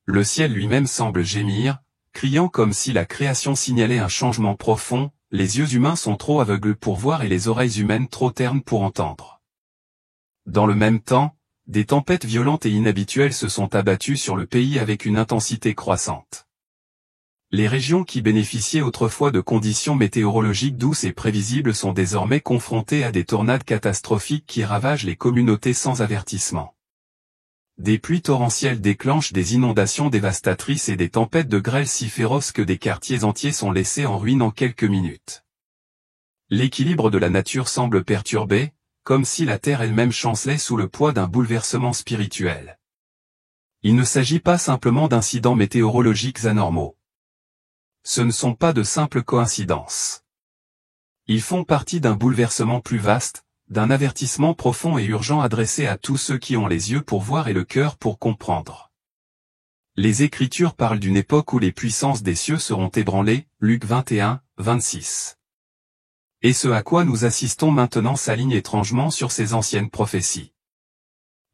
Le ciel lui-même semble gémir, criant comme si la création signalait un changement profond, les yeux humains sont trop aveugles pour voir et les oreilles humaines trop ternes pour entendre. Dans le même temps, des tempêtes violentes et inhabituelles se sont abattues sur le pays avec une intensité croissante. Les régions qui bénéficiaient autrefois de conditions météorologiques douces et prévisibles sont désormais confrontées à des tornades catastrophiques qui ravagent les communautés sans avertissement. Des pluies torrentielles déclenchent des inondations dévastatrices et des tempêtes de grêle si féroces que des quartiers entiers sont laissés en ruine en quelques minutes. L'équilibre de la nature semble perturbé, comme si la Terre elle-même chancelait sous le poids d'un bouleversement spirituel. Il ne s'agit pas simplement d'incidents météorologiques anormaux. Ce ne sont pas de simples coïncidences. Ils font partie d'un bouleversement plus vaste, d'un avertissement profond et urgent adressé à tous ceux qui ont les yeux pour voir et le cœur pour comprendre. Les Écritures parlent d'une époque où les puissances des cieux seront ébranlées, Luc 21, 26. Et ce à quoi nous assistons maintenant s'aligne étrangement sur ces anciennes prophéties.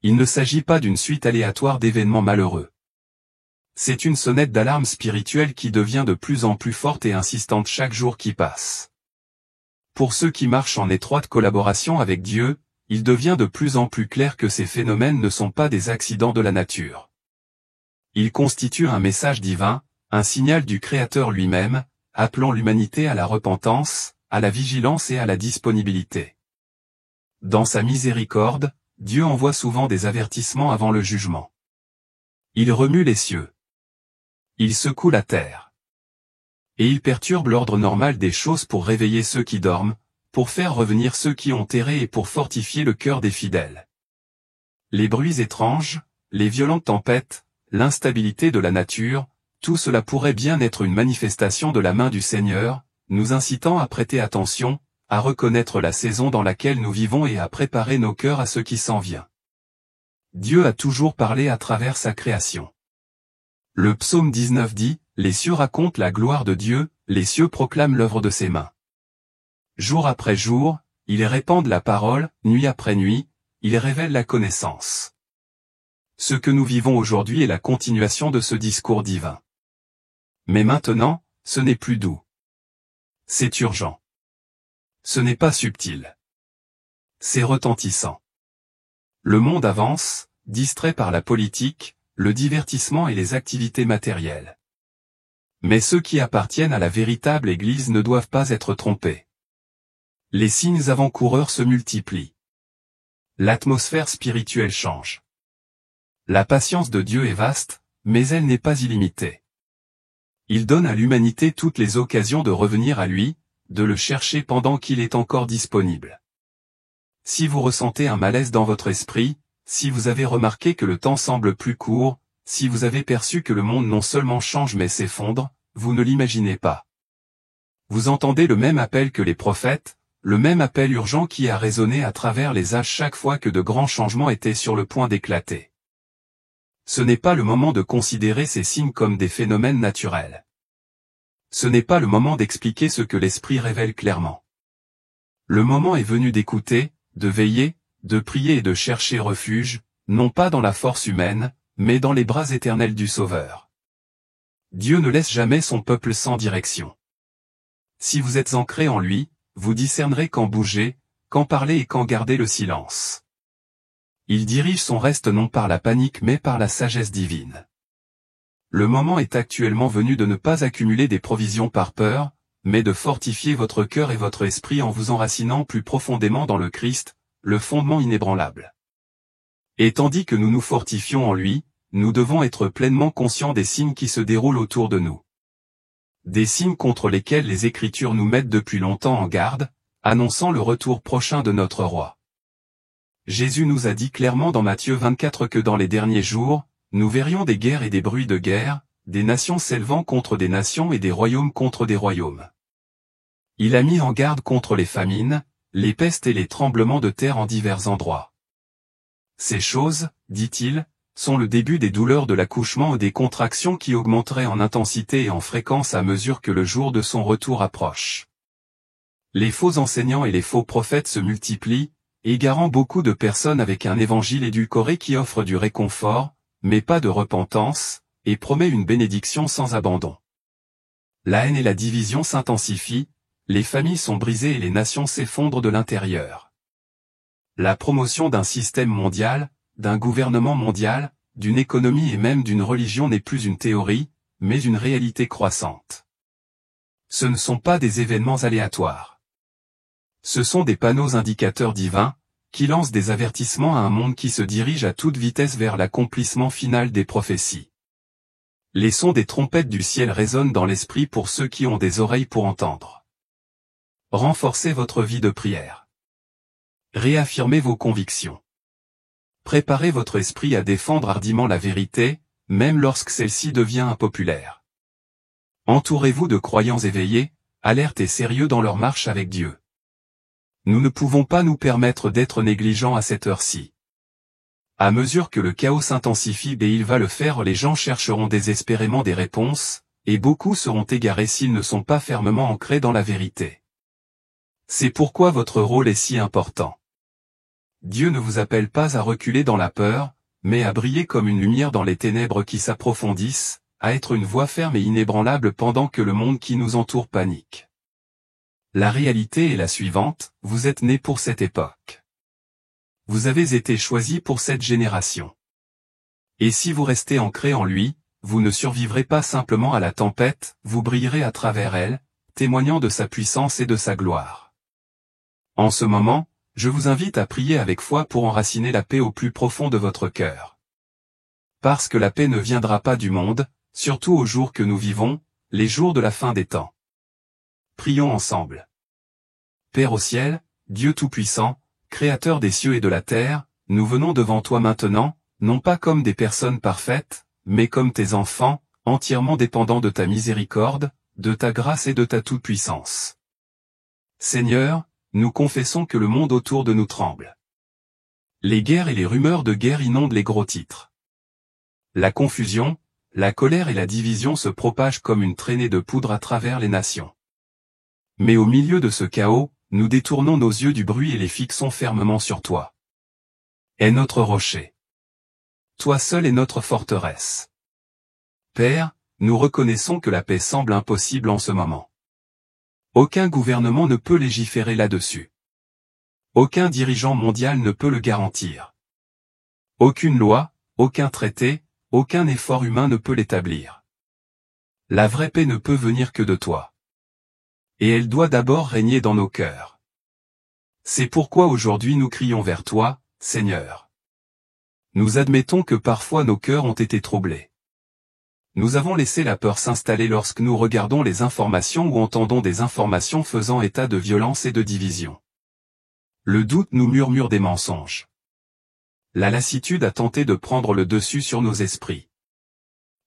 Il ne s'agit pas d'une suite aléatoire d'événements malheureux. C'est une sonnette d'alarme spirituelle qui devient de plus en plus forte et insistante chaque jour qui passe. Pour ceux qui marchent en étroite collaboration avec Dieu, il devient de plus en plus clair que ces phénomènes ne sont pas des accidents de la nature. Ils constituent un message divin, un signal du Créateur lui-même, appelant l'humanité à la repentance, à la vigilance et à la disponibilité. Dans sa miséricorde, Dieu envoie souvent des avertissements avant le jugement. Il remue les cieux. Il secoue la terre. Et il perturbe l'ordre normal des choses pour réveiller ceux qui dorment, pour faire revenir ceux qui ont erré et pour fortifier le cœur des fidèles. Les bruits étranges, les violentes tempêtes, l'instabilité de la nature, tout cela pourrait bien être une manifestation de la main du Seigneur, nous incitant à prêter attention, à reconnaître la saison dans laquelle nous vivons et à préparer nos cœurs à ce qui s'en vient. Dieu a toujours parlé à travers sa création. Le psaume 19 dit, « Les cieux racontent la gloire de Dieu, les cieux proclament l'œuvre de ses mains. » Jour après jour, ils répandent la parole, nuit après nuit, ils révèlent la connaissance. Ce que nous vivons aujourd'hui est la continuation de ce discours divin. Mais maintenant, ce n'est plus doux. C'est urgent. Ce n'est pas subtil. C'est retentissant. Le monde avance, distrait par la politique, le divertissement et les activités matérielles. Mais ceux qui appartiennent à la véritable Église ne doivent pas être trompés. Les signes avant-coureurs se multiplient. L'atmosphère spirituelle change. La patience de Dieu est vaste, mais elle n'est pas illimitée. Il donne à l'humanité toutes les occasions de revenir à lui, de le chercher pendant qu'il est encore disponible. Si vous ressentez un malaise dans votre esprit, si vous avez remarqué que le temps semble plus court, si vous avez perçu que le monde non seulement change mais s'effondre, vous ne l'imaginez pas. Vous entendez le même appel que les prophètes, le même appel urgent qui a résonné à travers les âges chaque fois que de grands changements étaient sur le point d'éclater. Ce n'est pas le moment de considérer ces signes comme des phénomènes naturels. Ce n'est pas le moment d'expliquer ce que l'Esprit révèle clairement. Le moment est venu d'écouter, de veiller, de prier et de chercher refuge, non pas dans la force humaine, mais dans les bras éternels du Sauveur. Dieu ne laisse jamais son peuple sans direction. si vous êtes ancré en lui, vous discernerez quand bouger, quand parler et quand garder le silence. Il dirige son reste non par la panique mais par la sagesse divine. Le moment est actuellement venu de ne pas accumuler des provisions par peur, mais de fortifier votre cœur et votre esprit en vous enracinant plus profondément dans le Christ, le fondement inébranlable. Et tandis que nous nous fortifions en lui, nous devons être pleinement conscients des signes qui se déroulent autour de nous. Des signes contre lesquels les Écritures nous mettent depuis longtemps en garde, annonçant le retour prochain de notre roi. Jésus nous a dit clairement dans Matthieu 24 que dans les derniers jours, nous verrions des guerres et des bruits de guerre, des nations s'élevant contre des nations et des royaumes contre des royaumes. Il a mis en garde contre les famines, les pestes et les tremblements de terre en divers endroits. Ces choses, dit-il, sont le début des douleurs de l'accouchement et des contractions qui augmenteraient en intensité et en fréquence à mesure que le jour de son retour approche. Les faux enseignants et les faux prophètes se multiplient, égarant beaucoup de personnes avec un évangile édulcoré qui offre du réconfort, mais pas de repentance, et promet une bénédiction sans abandon. La haine et la division s'intensifient, les familles sont brisées et les nations s'effondrent de l'intérieur. La promotion d'un système mondial, d'un gouvernement mondial, d'une économie et même d'une religion n'est plus une théorie, mais une réalité croissante. Ce ne sont pas des événements aléatoires. Ce sont des panneaux indicateurs divins, qui lancent des avertissements à un monde qui se dirige à toute vitesse vers l'accomplissement final des prophéties. Les sons des trompettes du ciel résonnent dans l'esprit pour ceux qui ont des oreilles pour entendre. Renforcez votre vie de prière. Réaffirmez vos convictions. Préparez votre esprit à défendre hardiment la vérité, même lorsque celle-ci devient impopulaire. Entourez-vous de croyants éveillés, alertes et sérieux dans leur marche avec Dieu. Nous ne pouvons pas nous permettre d'être négligents à cette heure-ci. À mesure que le chaos s'intensifie et il va le faire, les gens chercheront désespérément des réponses, et beaucoup seront égarés s'ils ne sont pas fermement ancrés dans la vérité. C'est pourquoi votre rôle est si important. Dieu ne vous appelle pas à reculer dans la peur, mais à briller comme une lumière dans les ténèbres qui s'approfondissent, à être une voix ferme et inébranlable pendant que le monde qui nous entoure panique. La réalité est la suivante, vous êtes nés pour cette époque. Vous avez été choisis pour cette génération. Et si vous restez ancrés en lui, vous ne survivrez pas simplement à la tempête, vous brillerez à travers elle, témoignant de sa puissance et de sa gloire. En ce moment, je vous invite à prier avec foi pour enraciner la paix au plus profond de votre cœur. Parce que la paix ne viendra pas du monde, surtout aux jours que nous vivons, les jours de la fin des temps. Prions ensemble. Père au ciel, Dieu Tout-Puissant, Créateur des cieux et de la terre, nous venons devant toi maintenant, non pas comme des personnes parfaites, mais comme tes enfants, entièrement dépendants de ta miséricorde, de ta grâce et de ta toute-puissance. Seigneur, nous confessons que le monde autour de nous tremble. Les guerres et les rumeurs de guerre inondent les gros titres. La confusion, la colère et la division se propagent comme une traînée de poudre à travers les nations. Mais au milieu de ce chaos, nous détournons nos yeux du bruit et les fixons fermement sur toi. Aie notre rocher. Toi seul est notre forteresse. Père, nous reconnaissons que la paix semble impossible en ce moment. Aucun gouvernement ne peut légiférer là-dessus. Aucun dirigeant mondial ne peut le garantir. Aucune loi, aucun traité, aucun effort humain ne peut l'établir. La vraie paix ne peut venir que de toi. Et elle doit d'abord régner dans nos cœurs. C'est pourquoi aujourd'hui nous crions vers toi, Seigneur. Nous admettons que parfois nos cœurs ont été troublés. Nous avons laissé la peur s'installer lorsque nous regardons les informations ou entendons des informations faisant état de violence et de division. Le doute nous murmure des mensonges. La lassitude a tenté de prendre le dessus sur nos esprits.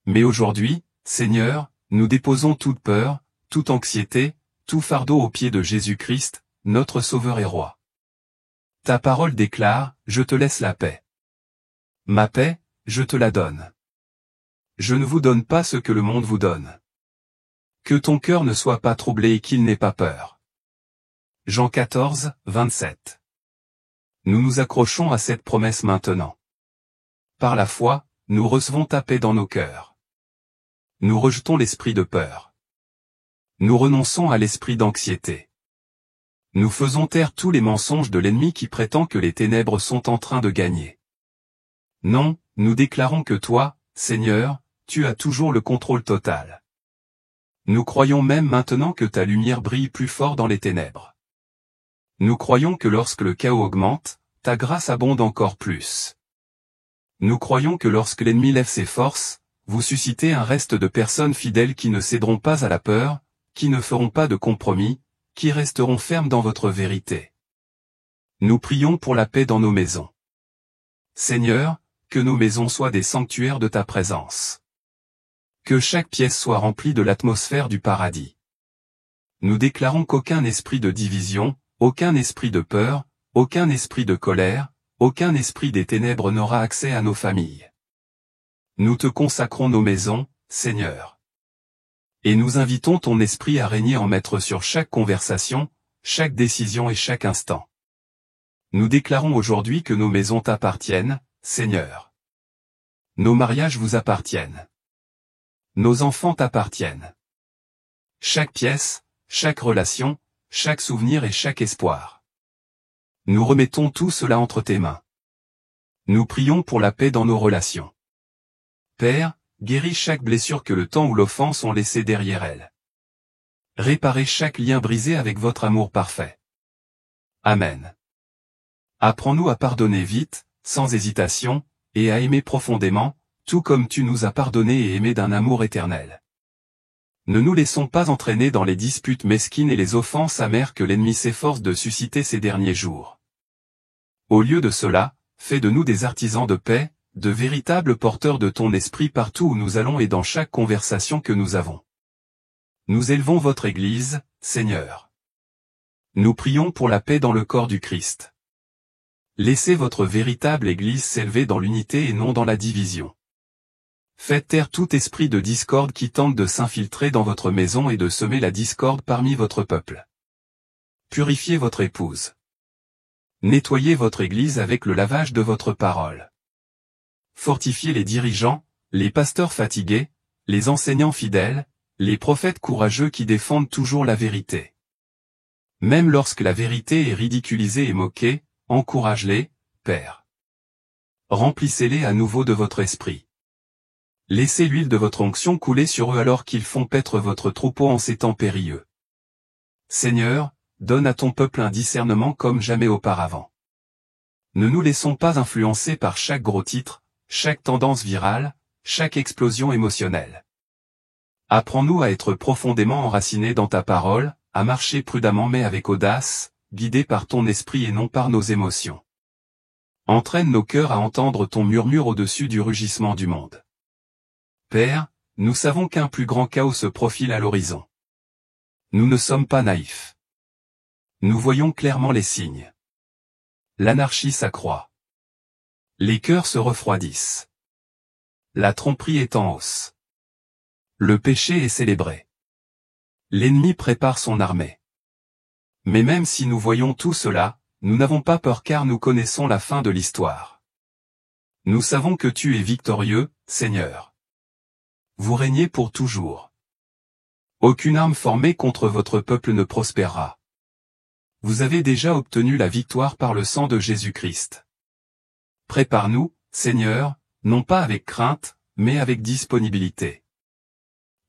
Mais aujourd'hui, Seigneur, nous déposons toute peur, toute anxiété, tout fardeau aux pieds de Jésus-Christ, notre Sauveur et Roi. Ta parole déclare, je te laisse la paix. Ma paix, je te la donne. Je ne vous donne pas ce que le monde vous donne. Que ton cœur ne soit pas troublé et qu'il n'ait pas peur. Jean 14, 27. Nous nous accrochons à cette promesse maintenant. Par la foi, nous recevons ta paix dans nos cœurs. Nous rejetons l'esprit de peur. Nous renonçons à l'esprit d'anxiété. Nous faisons taire tous les mensonges de l'ennemi qui prétend que les ténèbres sont en train de gagner. Non, nous déclarons que toi, Seigneur, tu as toujours le contrôle total. Nous croyons même maintenant que ta lumière brille plus fort dans les ténèbres. Nous croyons que lorsque le chaos augmente, ta grâce abonde encore plus. Nous croyons que lorsque l'ennemi lève ses forces, vous suscitez un reste de personnes fidèles qui ne céderont pas à la peur, qui ne feront pas de compromis, qui resteront fermes dans votre vérité. Nous prions pour la paix dans nos maisons. Seigneur, que nos maisons soient des sanctuaires de ta présence. Que chaque pièce soit remplie de l'atmosphère du paradis. Nous déclarons qu'aucun esprit de division, aucun esprit de peur, aucun esprit de colère, aucun esprit des ténèbres n'aura accès à nos familles. Nous te consacrons nos maisons, Seigneur. Et nous invitons ton esprit à régner en maître sur chaque conversation, chaque décision et chaque instant. Nous déclarons aujourd'hui que nos maisons t'appartiennent, Seigneur. Nos mariages vous appartiennent. Nos enfants t'appartiennent. Chaque pièce, chaque relation, chaque souvenir et chaque espoir. Nous remettons tout cela entre tes mains. Nous prions pour la paix dans nos relations. Père, guéris chaque blessure que le temps ou l'offense ont laissée derrière elle. Réparez chaque lien brisé avec votre amour parfait. Amen. Apprends-nous à pardonner vite, sans hésitation, et à aimer profondément, tout comme tu nous as pardonné et aimé d'un amour éternel. Ne nous laissons pas entraîner dans les disputes mesquines et les offenses amères que l'ennemi s'efforce de susciter ces derniers jours. Au lieu de cela, fais de nous des artisans de paix, de véritables porteurs de ton esprit partout où nous allons et dans chaque conversation que nous avons. Nous élevons votre Église, Seigneur. Nous prions pour la paix dans le corps du Christ. Laissez votre véritable Église s'élever dans l'unité et non dans la division. Faites taire tout esprit de discorde qui tente de s'infiltrer dans votre maison et de semer la discorde parmi votre peuple. Purifiez votre épouse. Nettoyez votre Église avec le lavage de votre parole. Fortifiez les dirigeants, les pasteurs fatigués, les enseignants fidèles, les prophètes courageux qui défendent toujours la vérité. Même lorsque la vérité est ridiculisée et moquée, encourage-les, Père. Remplissez-les à nouveau de votre esprit. Laissez l'huile de votre onction couler sur eux alors qu'ils font paître votre troupeau en ces temps périlleux. Seigneur, donne à ton peuple un discernement comme jamais auparavant. Ne nous laissons pas influencer par chaque gros titre, chaque tendance virale, chaque explosion émotionnelle. Apprends-nous à être profondément enracinés dans ta parole, à marcher prudemment mais avec audace, guidés par ton esprit et non par nos émotions. Entraîne nos cœurs à entendre ton murmure au-dessus du rugissement du monde. Père, nous savons qu'un plus grand chaos se profile à l'horizon. Nous ne sommes pas naïfs. Nous voyons clairement les signes. L'anarchie s'accroît. Les cœurs se refroidissent. La tromperie est en hausse. Le péché est célébré. L'ennemi prépare son armée. Mais même si nous voyons tout cela, nous n'avons pas peur car nous connaissons la fin de l'histoire. Nous savons que tu es victorieux, Seigneur. Vous régnez pour toujours. Aucune arme formée contre votre peuple ne prospérera. Vous avez déjà obtenu la victoire par le sang de Jésus-Christ. Prépare-nous, Seigneur, non pas avec crainte, mais avec disponibilité.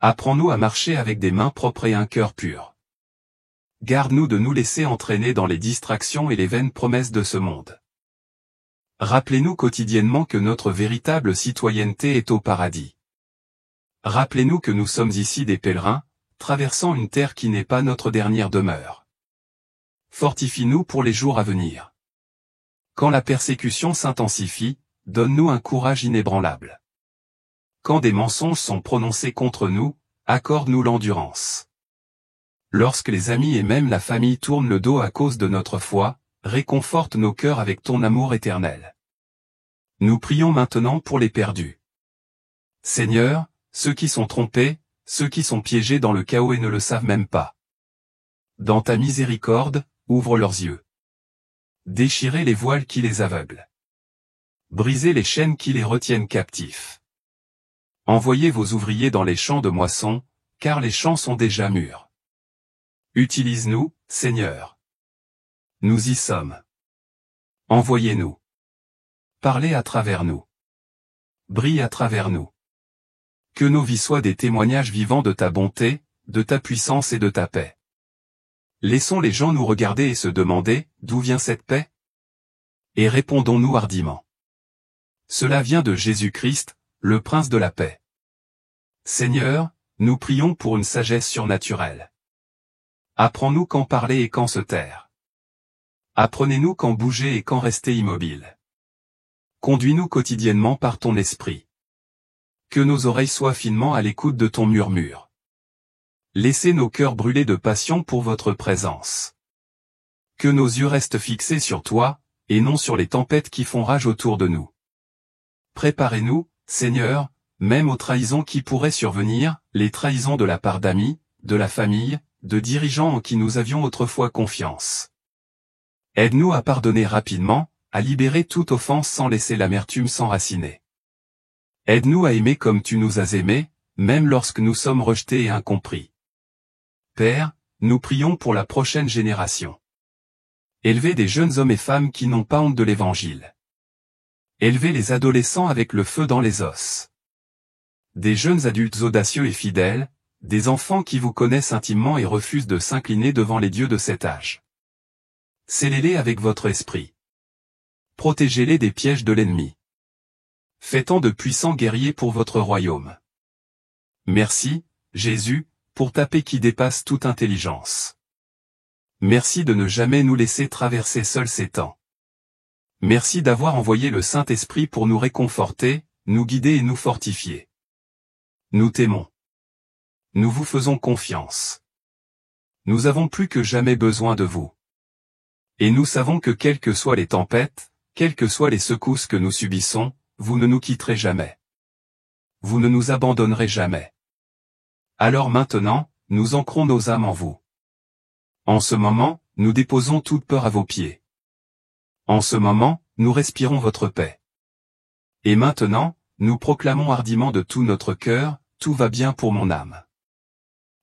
Apprends-nous à marcher avec des mains propres et un cœur pur. Garde-nous de nous laisser entraîner dans les distractions et les vaines promesses de ce monde. Rappelez-nous quotidiennement que notre véritable citoyenneté est au paradis. Rappelez-nous que nous sommes ici des pèlerins, traversant une terre qui n'est pas notre dernière demeure. Fortifie-nous pour les jours à venir. Quand la persécution s'intensifie, donne-nous un courage inébranlable. Quand des mensonges sont prononcés contre nous, accorde-nous l'endurance. Lorsque les amis et même la famille tournent le dos à cause de notre foi, réconforte nos cœurs avec ton amour éternel. Nous prions maintenant pour les perdus. Seigneur, ceux qui sont trompés, ceux qui sont piégés dans le chaos et ne le savent même pas. Dans ta miséricorde, ouvre leurs yeux. Déchirez les voiles qui les aveuglent. Brisez les chaînes qui les retiennent captifs. Envoyez vos ouvriers dans les champs de moisson, car les champs sont déjà mûrs. Utilise-nous, Seigneur. Nous y sommes. Envoyez-nous. Parlez à travers nous. Brille à travers nous. Que nos vies soient des témoignages vivants de ta bonté, de ta puissance et de ta paix. Laissons les gens nous regarder et se demander, d'où vient cette paix? Et répondons-nous hardiment. Cela vient de Jésus-Christ, le Prince de la paix. Seigneur, nous prions pour une sagesse surnaturelle. Apprends-nous quand parler et quand se taire. Apprenez-nous quand bouger et quand rester immobile. Conduis-nous quotidiennement par ton esprit. Que nos oreilles soient finement à l'écoute de ton murmure. Laissez nos cœurs brûler de passion pour votre présence. Que nos yeux restent fixés sur toi, et non sur les tempêtes qui font rage autour de nous. Préparez-nous, Seigneur, même aux trahisons qui pourraient survenir, les trahisons de la part d'amis, de la famille, de dirigeants en qui nous avions autrefois confiance. Aide-nous à pardonner rapidement, à libérer toute offense sans laisser l'amertume s'enraciner. Aide-nous à aimer comme tu nous as aimés, même lorsque nous sommes rejetés et incompris. Père, nous prions pour la prochaine génération. Élevez des jeunes hommes et femmes qui n'ont pas honte de l'Évangile. Élevez les adolescents avec le feu dans les os. Des jeunes adultes audacieux et fidèles, des enfants qui vous connaissent intimement et refusent de s'incliner devant les dieux de cet âge. Scellez-les avec votre esprit. Protégez-les des pièges de l'ennemi. Faites-en de puissants guerriers pour votre royaume. Merci, Jésus, pour ta paix qui dépasse toute intelligence. Merci de ne jamais nous laisser traverser seuls ces temps. Merci d'avoir envoyé le Saint-Esprit pour nous réconforter, nous guider et nous fortifier. Nous t'aimons. Nous vous faisons confiance. Nous avons plus que jamais besoin de vous. Et nous savons que quelles que soient les tempêtes, quelles que soient les secousses que nous subissons, vous ne nous quitterez jamais. Vous ne nous abandonnerez jamais. Alors maintenant, nous ancrons nos âmes en vous. En ce moment, nous déposons toute peur à vos pieds. En ce moment, nous respirons votre paix. Et maintenant, nous proclamons hardiment de tout notre cœur, tout va bien pour mon âme.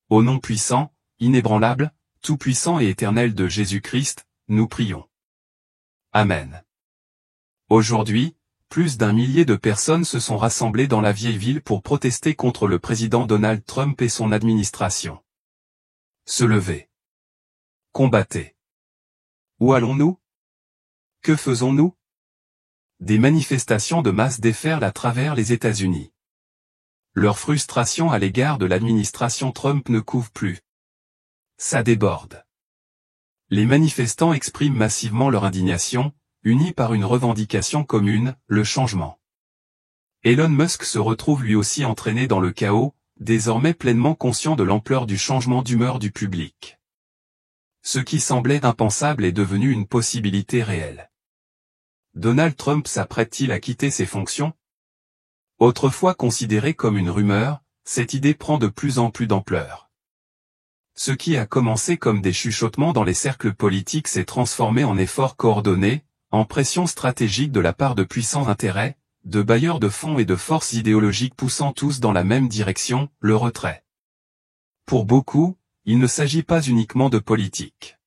Au nom puissant, inébranlable, tout-puissant et éternel de Jésus-Christ, nous prions. Amen. Aujourd'hui, plus d'1 millier de personnes se sont rassemblées dans la vieille ville pour protester contre le président Donald Trump et son administration. Se lever. Combattez. Où allons-nous? Que faisons-nous? Des manifestations de masse déferlent à travers les États-Unis. Leur frustration à l'égard de l'administration Trump ne couve plus. Ça déborde. Les manifestants expriment massivement leur indignation, unis par une revendication commune, le changement. Elon Musk se retrouve lui aussi entraîné dans le chaos, désormais pleinement conscient de l'ampleur du changement d'humeur du public. Ce qui semblait impensable est devenu une possibilité réelle. Donald Trump s'apprête-t-il à quitter ses fonctions? Autrefois considérée comme une rumeur, cette idée prend de plus en plus d'ampleur. Ce qui a commencé comme des chuchotements dans les cercles politiques s'est transformé en efforts coordonnés, en pression stratégique de la part de puissants intérêts, de bailleurs de fonds et de forces idéologiques poussant tous dans la même direction, le retrait. Pour beaucoup, il ne s'agit pas uniquement de politique.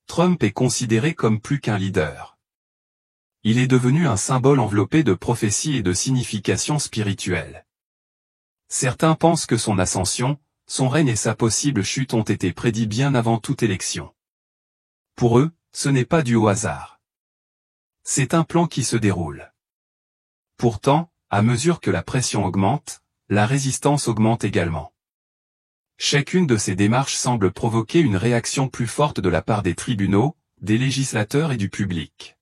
Trump est considéré comme plus qu'un leader. Il est devenu un symbole enveloppé de prophéties et de significations spirituelles. Certains pensent que son ascension, son règne et sa possible chute ont été prédits bien avant toute élection. Pour eux, ce n'est pas dû au hasard. C'est un plan qui se déroule. Pourtant, à mesure que la pression augmente, la résistance augmente également. Chacune de ces démarches semble provoquer une réaction plus forte de la part des tribunaux, des législateurs et du public.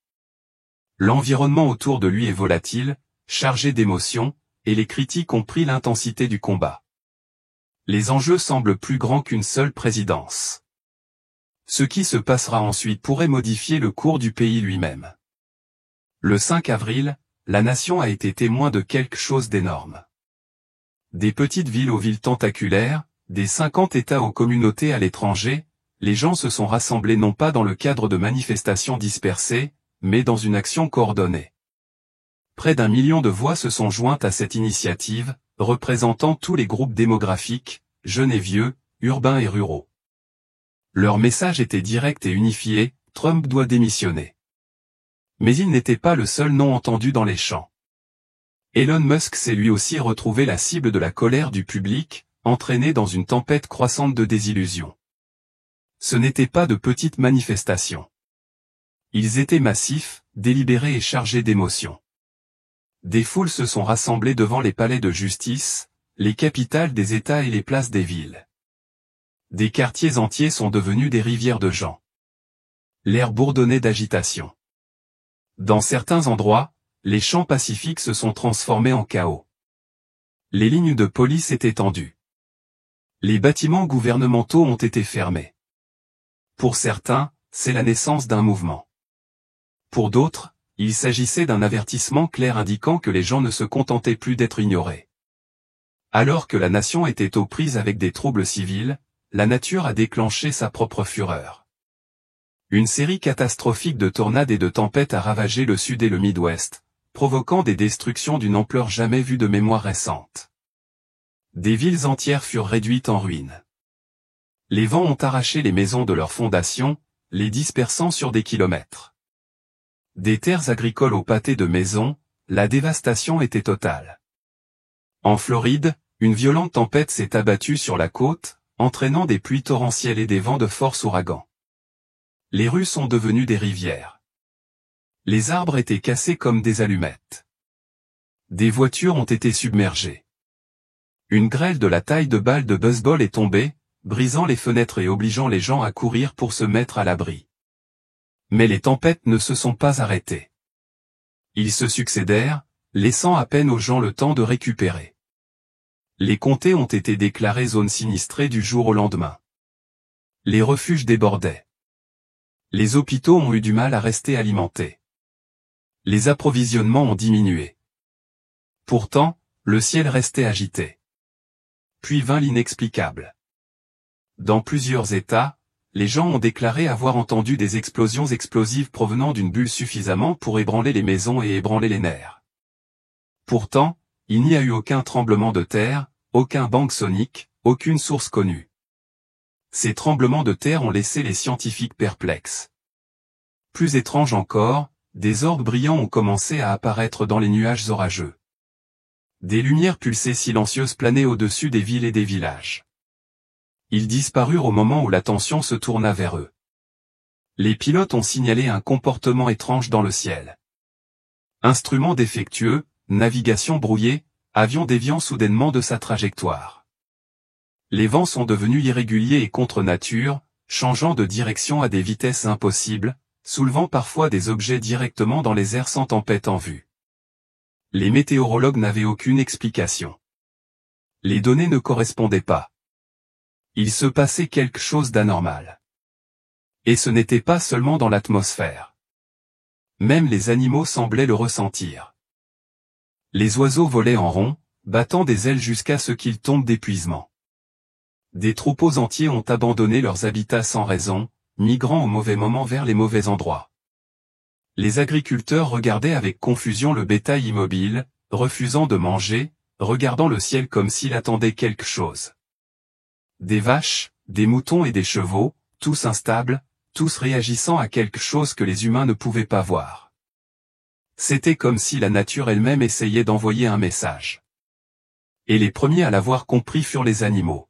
L'environnement autour de lui est volatile, chargé d'émotions, et les critiques ont pris l'intensité du combat. Les enjeux semblent plus grands qu'une seule présidence. Ce qui se passera ensuite pourrait modifier le cours du pays lui-même. Le 5 avril, la nation a été témoin de quelque chose d'énorme. Des petites villes aux villes tentaculaires, des 50 États aux communautés à l'étranger, les gens se sont rassemblés non pas dans le cadre de manifestations dispersées, mais dans une action coordonnée. Près d'1 million de voix se sont jointes à cette initiative, représentant tous les groupes démographiques, jeunes et vieux, urbains et ruraux. Leur message était direct et unifié, Trump doit démissionner. Mais il n'était pas le seul nom entendu dans les champs. Elon Musk s'est lui aussi retrouvé la cible de la colère du public, entraîné dans une tempête croissante de désillusion. Ce n'étaient pas de petites manifestations. Ils étaient massifs, délibérés et chargés d'émotions. Des foules se sont rassemblées devant les palais de justice, les capitales des États et les places des villes. Des quartiers entiers sont devenus des rivières de gens. L'air bourdonnait d'agitation. Dans certains endroits, les champs pacifiques se sont transformés en chaos. Les lignes de police étaient tendues. Les bâtiments gouvernementaux ont été fermés. Pour certains, c'est la naissance d'un mouvement. Pour d'autres, il s'agissait d'un avertissement clair indiquant que les gens ne se contentaient plus d'être ignorés. Alors que la nation était aux prises avec des troubles civils, la nature a déclenché sa propre fureur. Une série catastrophique de tornades et de tempêtes a ravagé le sud et le Midwest, provoquant des destructions d'une ampleur jamais vue de mémoire récente. Des villes entières furent réduites en ruines. Les vents ont arraché les maisons de leurs fondations, les dispersant sur des kilomètres. Des terres agricoles au pâté de maisons, la dévastation était totale. En Floride, une violente tempête s'est abattue sur la côte, entraînant des pluies torrentielles et des vents de force ouragan. Les rues sont devenues des rivières. Les arbres étaient cassés comme des allumettes. Des voitures ont été submergées. Une grêle de la taille de balles de baseball est tombée, brisant les fenêtres et obligeant les gens à courir pour se mettre à l'abri. Mais les tempêtes ne se sont pas arrêtées. Ils se succédèrent, laissant à peine aux gens le temps de récupérer. Les comtés ont été déclarés zones sinistrées du jour au lendemain. Les refuges débordaient. Les hôpitaux ont eu du mal à rester alimentés. Les approvisionnements ont diminué. Pourtant, le ciel restait agité. Puis vint l'inexplicable. Dans plusieurs États, les gens ont déclaré avoir entendu des explosions explosives provenant d'une bulle suffisamment pour ébranler les maisons et ébranler les nerfs. Pourtant, il n'y a eu aucun tremblement de terre, aucun bang sonique, aucune source connue. Ces tremblements de terre ont laissé les scientifiques perplexes. Plus étrange encore, des orbes brillants ont commencé à apparaître dans les nuages orageux. Des lumières pulsées silencieuses planaient au-dessus des villes et des villages. Ils disparurent au moment où l'attention se tourna vers eux. Les pilotes ont signalé un comportement étrange dans le ciel. Instruments défectueux, navigation brouillée, avion déviant soudainement de sa trajectoire. Les vents sont devenus irréguliers et contre nature, changeant de direction à des vitesses impossibles, soulevant parfois des objets directement dans les airs sans tempête en vue. Les météorologues n'avaient aucune explication. Les données ne correspondaient pas. Il se passait quelque chose d'anormal. Et ce n'était pas seulement dans l'atmosphère. Même les animaux semblaient le ressentir. Les oiseaux volaient en rond, battant des ailes jusqu'à ce qu'ils tombent d'épuisement. Des troupeaux entiers ont abandonné leurs habitats sans raison, migrant au mauvais moment vers les mauvais endroits. Les agriculteurs regardaient avec confusion le bétail immobile, refusant de manger, regardant le ciel comme s'il attendait quelque chose. Des vaches, des moutons et des chevaux, tous instables, tous réagissant à quelque chose que les humains ne pouvaient pas voir. C'était comme si la nature elle-même essayait d'envoyer un message. Et les premiers à l'avoir compris furent les animaux.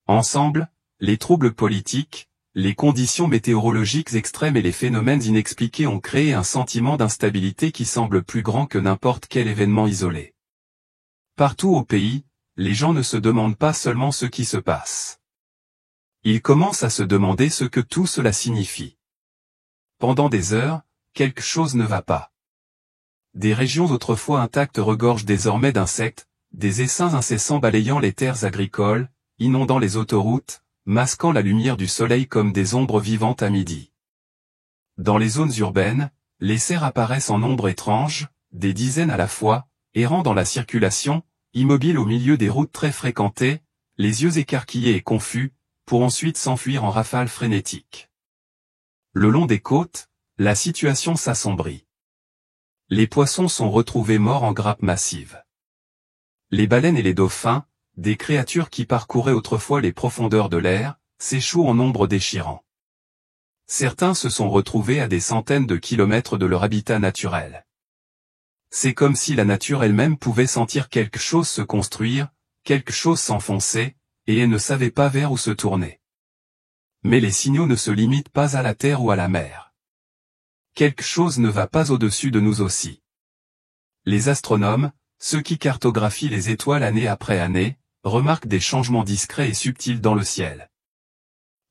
Ensemble, les troubles politiques, les conditions météorologiques extrêmes et les phénomènes inexpliqués ont créé un sentiment d'instabilité qui semble plus grand que n'importe quel événement isolé. Partout au pays, les gens ne se demandent pas seulement ce qui se passe. Ils commencent à se demander ce que tout cela signifie. Pendant des heures, quelque chose ne va pas. Des régions autrefois intactes regorgent désormais d'insectes, des essaims incessants balayant les terres agricoles, inondant les autoroutes, masquant la lumière du soleil comme des ombres vivantes à midi. Dans les zones urbaines, les cerfs apparaissent en nombre étrange, des dizaines à la fois, errant dans la circulation, immobiles au milieu des routes très fréquentées, les yeux écarquillés et confus, pour ensuite s'enfuir en rafales frénétiques. Le long des côtes, la situation s'assombrit. Les poissons sont retrouvés morts en grappes massives. Les baleines et les dauphins, des créatures qui parcouraient autrefois les profondeurs de l'air, s'échouent en nombre déchirant. Certains se sont retrouvés à des centaines de kilomètres de leur habitat naturel. C'est comme si la nature elle-même pouvait sentir quelque chose se construire, quelque chose s'enfoncer, et elle ne savait pas vers où se tourner. Mais les signaux ne se limitent pas à la terre ou à la mer. Quelque chose ne va pas au-dessus de nous aussi. Les astronomes, ceux qui cartographient les étoiles année après année, remarquent des changements discrets et subtils dans le ciel.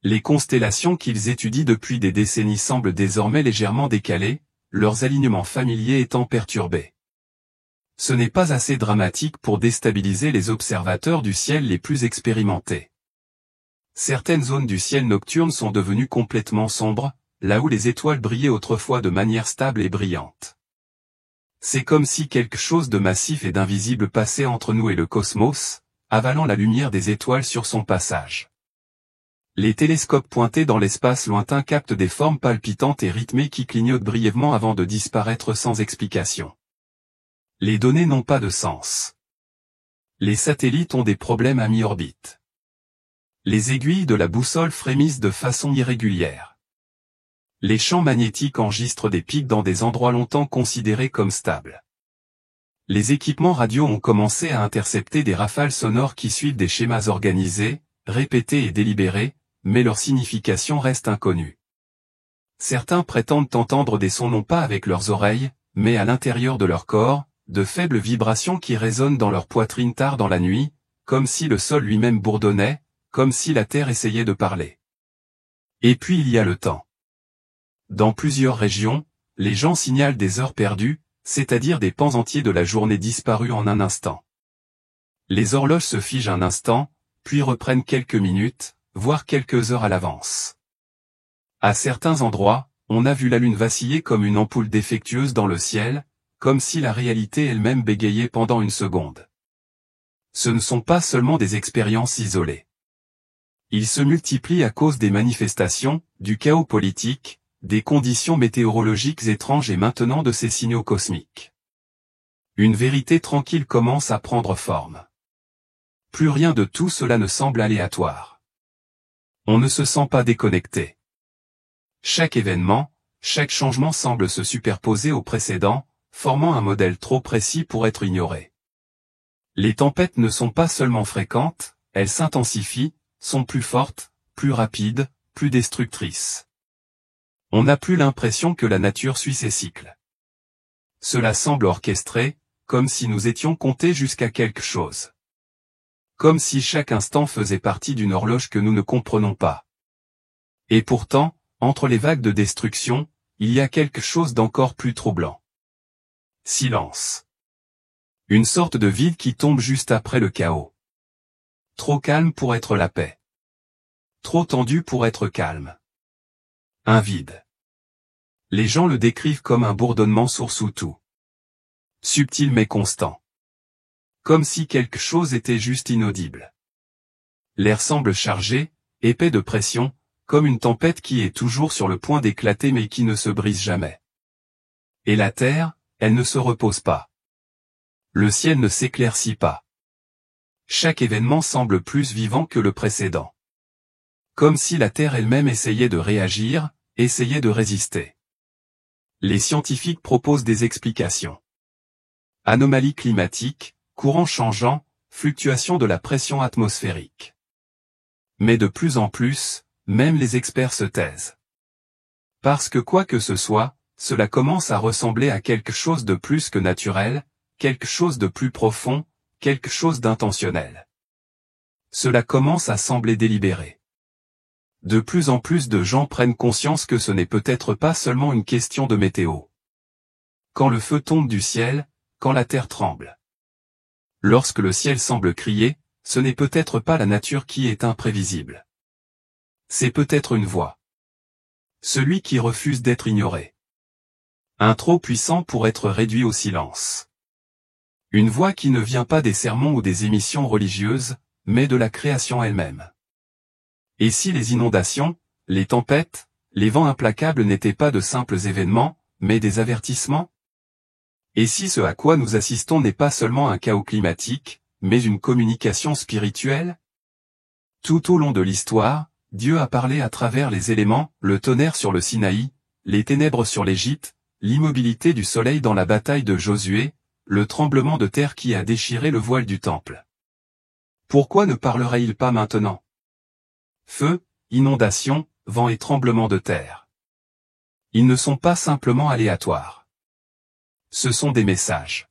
Les constellations qu'ils étudient depuis des décennies semblent désormais légèrement décalées, leurs alignements familiers étant perturbés. Ce n'est pas assez dramatique pour déstabiliser les observateurs du ciel les plus expérimentés. Certaines zones du ciel nocturne sont devenues complètement sombres, là où les étoiles brillaient autrefois de manière stable et brillante. C'est comme si quelque chose de massif et d'invisible passait entre nous et le cosmos, avalant la lumière des étoiles sur son passage. Les télescopes pointés dans l'espace lointain captent des formes palpitantes et rythmées qui clignotent brièvement avant de disparaître sans explication. Les données n'ont pas de sens. Les satellites ont des problèmes à mi-orbite. Les aiguilles de la boussole frémissent de façon irrégulière. Les champs magnétiques enregistrent des pics dans des endroits longtemps considérés comme stables. Les équipements radio ont commencé à intercepter des rafales sonores qui suivent des schémas organisés, répétés et délibérés, mais leur signification reste inconnue. Certains prétendent entendre des sons non pas avec leurs oreilles, mais à l'intérieur de leur corps, de faibles vibrations qui résonnent dans leur poitrine tard dans la nuit, comme si le sol lui-même bourdonnait, comme si la terre essayait de parler. Et puis il y a le temps. Dans plusieurs régions, les gens signalent des heures perdues, c'est-à-dire des pans entiers de la journée disparus en un instant. Les horloges se figent un instant, puis reprennent quelques minutes, voire quelques heures à l'avance. À certains endroits, on a vu la lune vaciller comme une ampoule défectueuse dans le ciel, comme si la réalité elle-même bégayait pendant une seconde. Ce ne sont pas seulement des expériences isolées. Ils se multiplient à cause des manifestations, du chaos politique, des conditions météorologiques étranges et maintenant de ces signaux cosmiques. Une vérité tranquille commence à prendre forme. Plus rien de tout cela ne semble aléatoire. On ne se sent pas déconnecté. Chaque événement, chaque changement semble se superposer au précédent, formant un modèle trop précis pour être ignoré. Les tempêtes ne sont pas seulement fréquentes, elles s'intensifient, sont plus fortes, plus rapides, plus destructrices. On n'a plus l'impression que la nature suit ses cycles. Cela semble orchestré, comme si nous étions comptés jusqu'à quelque chose. Comme si chaque instant faisait partie d'une horloge que nous ne comprenons pas. Et pourtant, entre les vagues de destruction, il y a quelque chose d'encore plus troublant. Silence. Une sorte de vide qui tombe juste après le chaos. Trop calme pour être la paix. Trop tendu pour être calme. Un vide. Les gens le décrivent comme un bourdonnement sourd sous tout. Subtil mais constant. Comme si quelque chose était juste inaudible. L'air semble chargé, épais de pression, comme une tempête qui est toujours sur le point d'éclater mais qui ne se brise jamais. Et la terre, elle ne se repose pas. Le ciel ne s'éclaircit pas. Chaque événement semble plus vivant que le précédent. Comme si la terre elle-même essayait de réagir, essayait de résister. Les scientifiques proposent des explications. Anomalies climatiques, courants changeants, fluctuations de la pression atmosphérique. Mais de plus en plus, même les experts se taisent. Parce que quoi que ce soit, cela commence à ressembler à quelque chose de plus que naturel, quelque chose de plus profond, quelque chose d'intentionnel. Cela commence à sembler délibéré. De plus en plus de gens prennent conscience que ce n'est peut-être pas seulement une question de météo. Quand le feu tombe du ciel, quand la terre tremble. Lorsque le ciel semble crier, ce n'est peut-être pas la nature qui est imprévisible. C'est peut-être une voix. Celui qui refuse d'être ignoré. Un trop puissant pour être réduit au silence. Une voix qui ne vient pas des sermons ou des émissions religieuses, mais de la création elle-même. Et si les inondations, les tempêtes, les vents implacables n'étaient pas de simples événements, mais des avertissements? Et si ce à quoi nous assistons n'est pas seulement un chaos climatique, mais une communication spirituelle? Tout au long de l'histoire, Dieu a parlé à travers les éléments, le tonnerre sur le Sinaï, les ténèbres sur l'Égypte, l'immobilité du soleil dans la bataille de Josué, le tremblement de terre qui a déchiré le voile du temple. Pourquoi ne parlerait-il pas maintenant? Feu, inondation, vent et tremblement de terre. Ils ne sont pas simplement aléatoires. Ce sont des messages.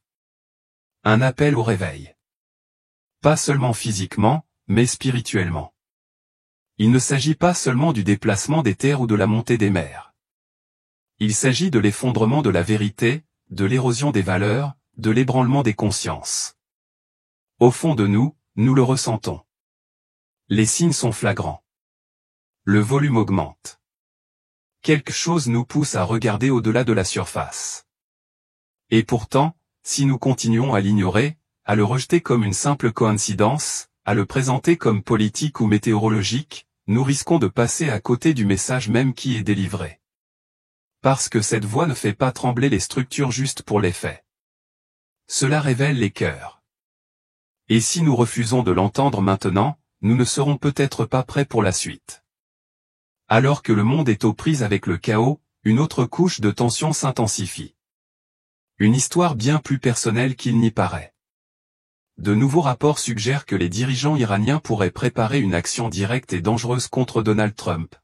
Un appel au réveil. Pas seulement physiquement, mais spirituellement. Il ne s'agit pas seulement du déplacement des terres ou de la montée des mers. Il s'agit de l'effondrement de la vérité, de l'érosion des valeurs, de l'ébranlement des consciences. Au fond de nous, nous le ressentons. Les signes sont flagrants. Le volume augmente. Quelque chose nous pousse à regarder au-delà de la surface. Et pourtant, si nous continuons à l'ignorer, à le rejeter comme une simple coïncidence, à le présenter comme politique ou météorologique, nous risquons de passer à côté du message même qui est délivré. Parce que cette voix ne fait pas trembler les structures juste pour les faits. Cela révèle les cœurs. Et si nous refusons de l'entendre maintenant, nous ne serons peut-être pas prêts pour la suite. Alors que le monde est aux prises avec le chaos, une autre couche de tension s'intensifie. Une histoire bien plus personnelle qu'il n'y paraît. De nouveaux rapports suggèrent que les dirigeants iraniens pourraient préparer une action directe et dangereuse contre Donald Trump.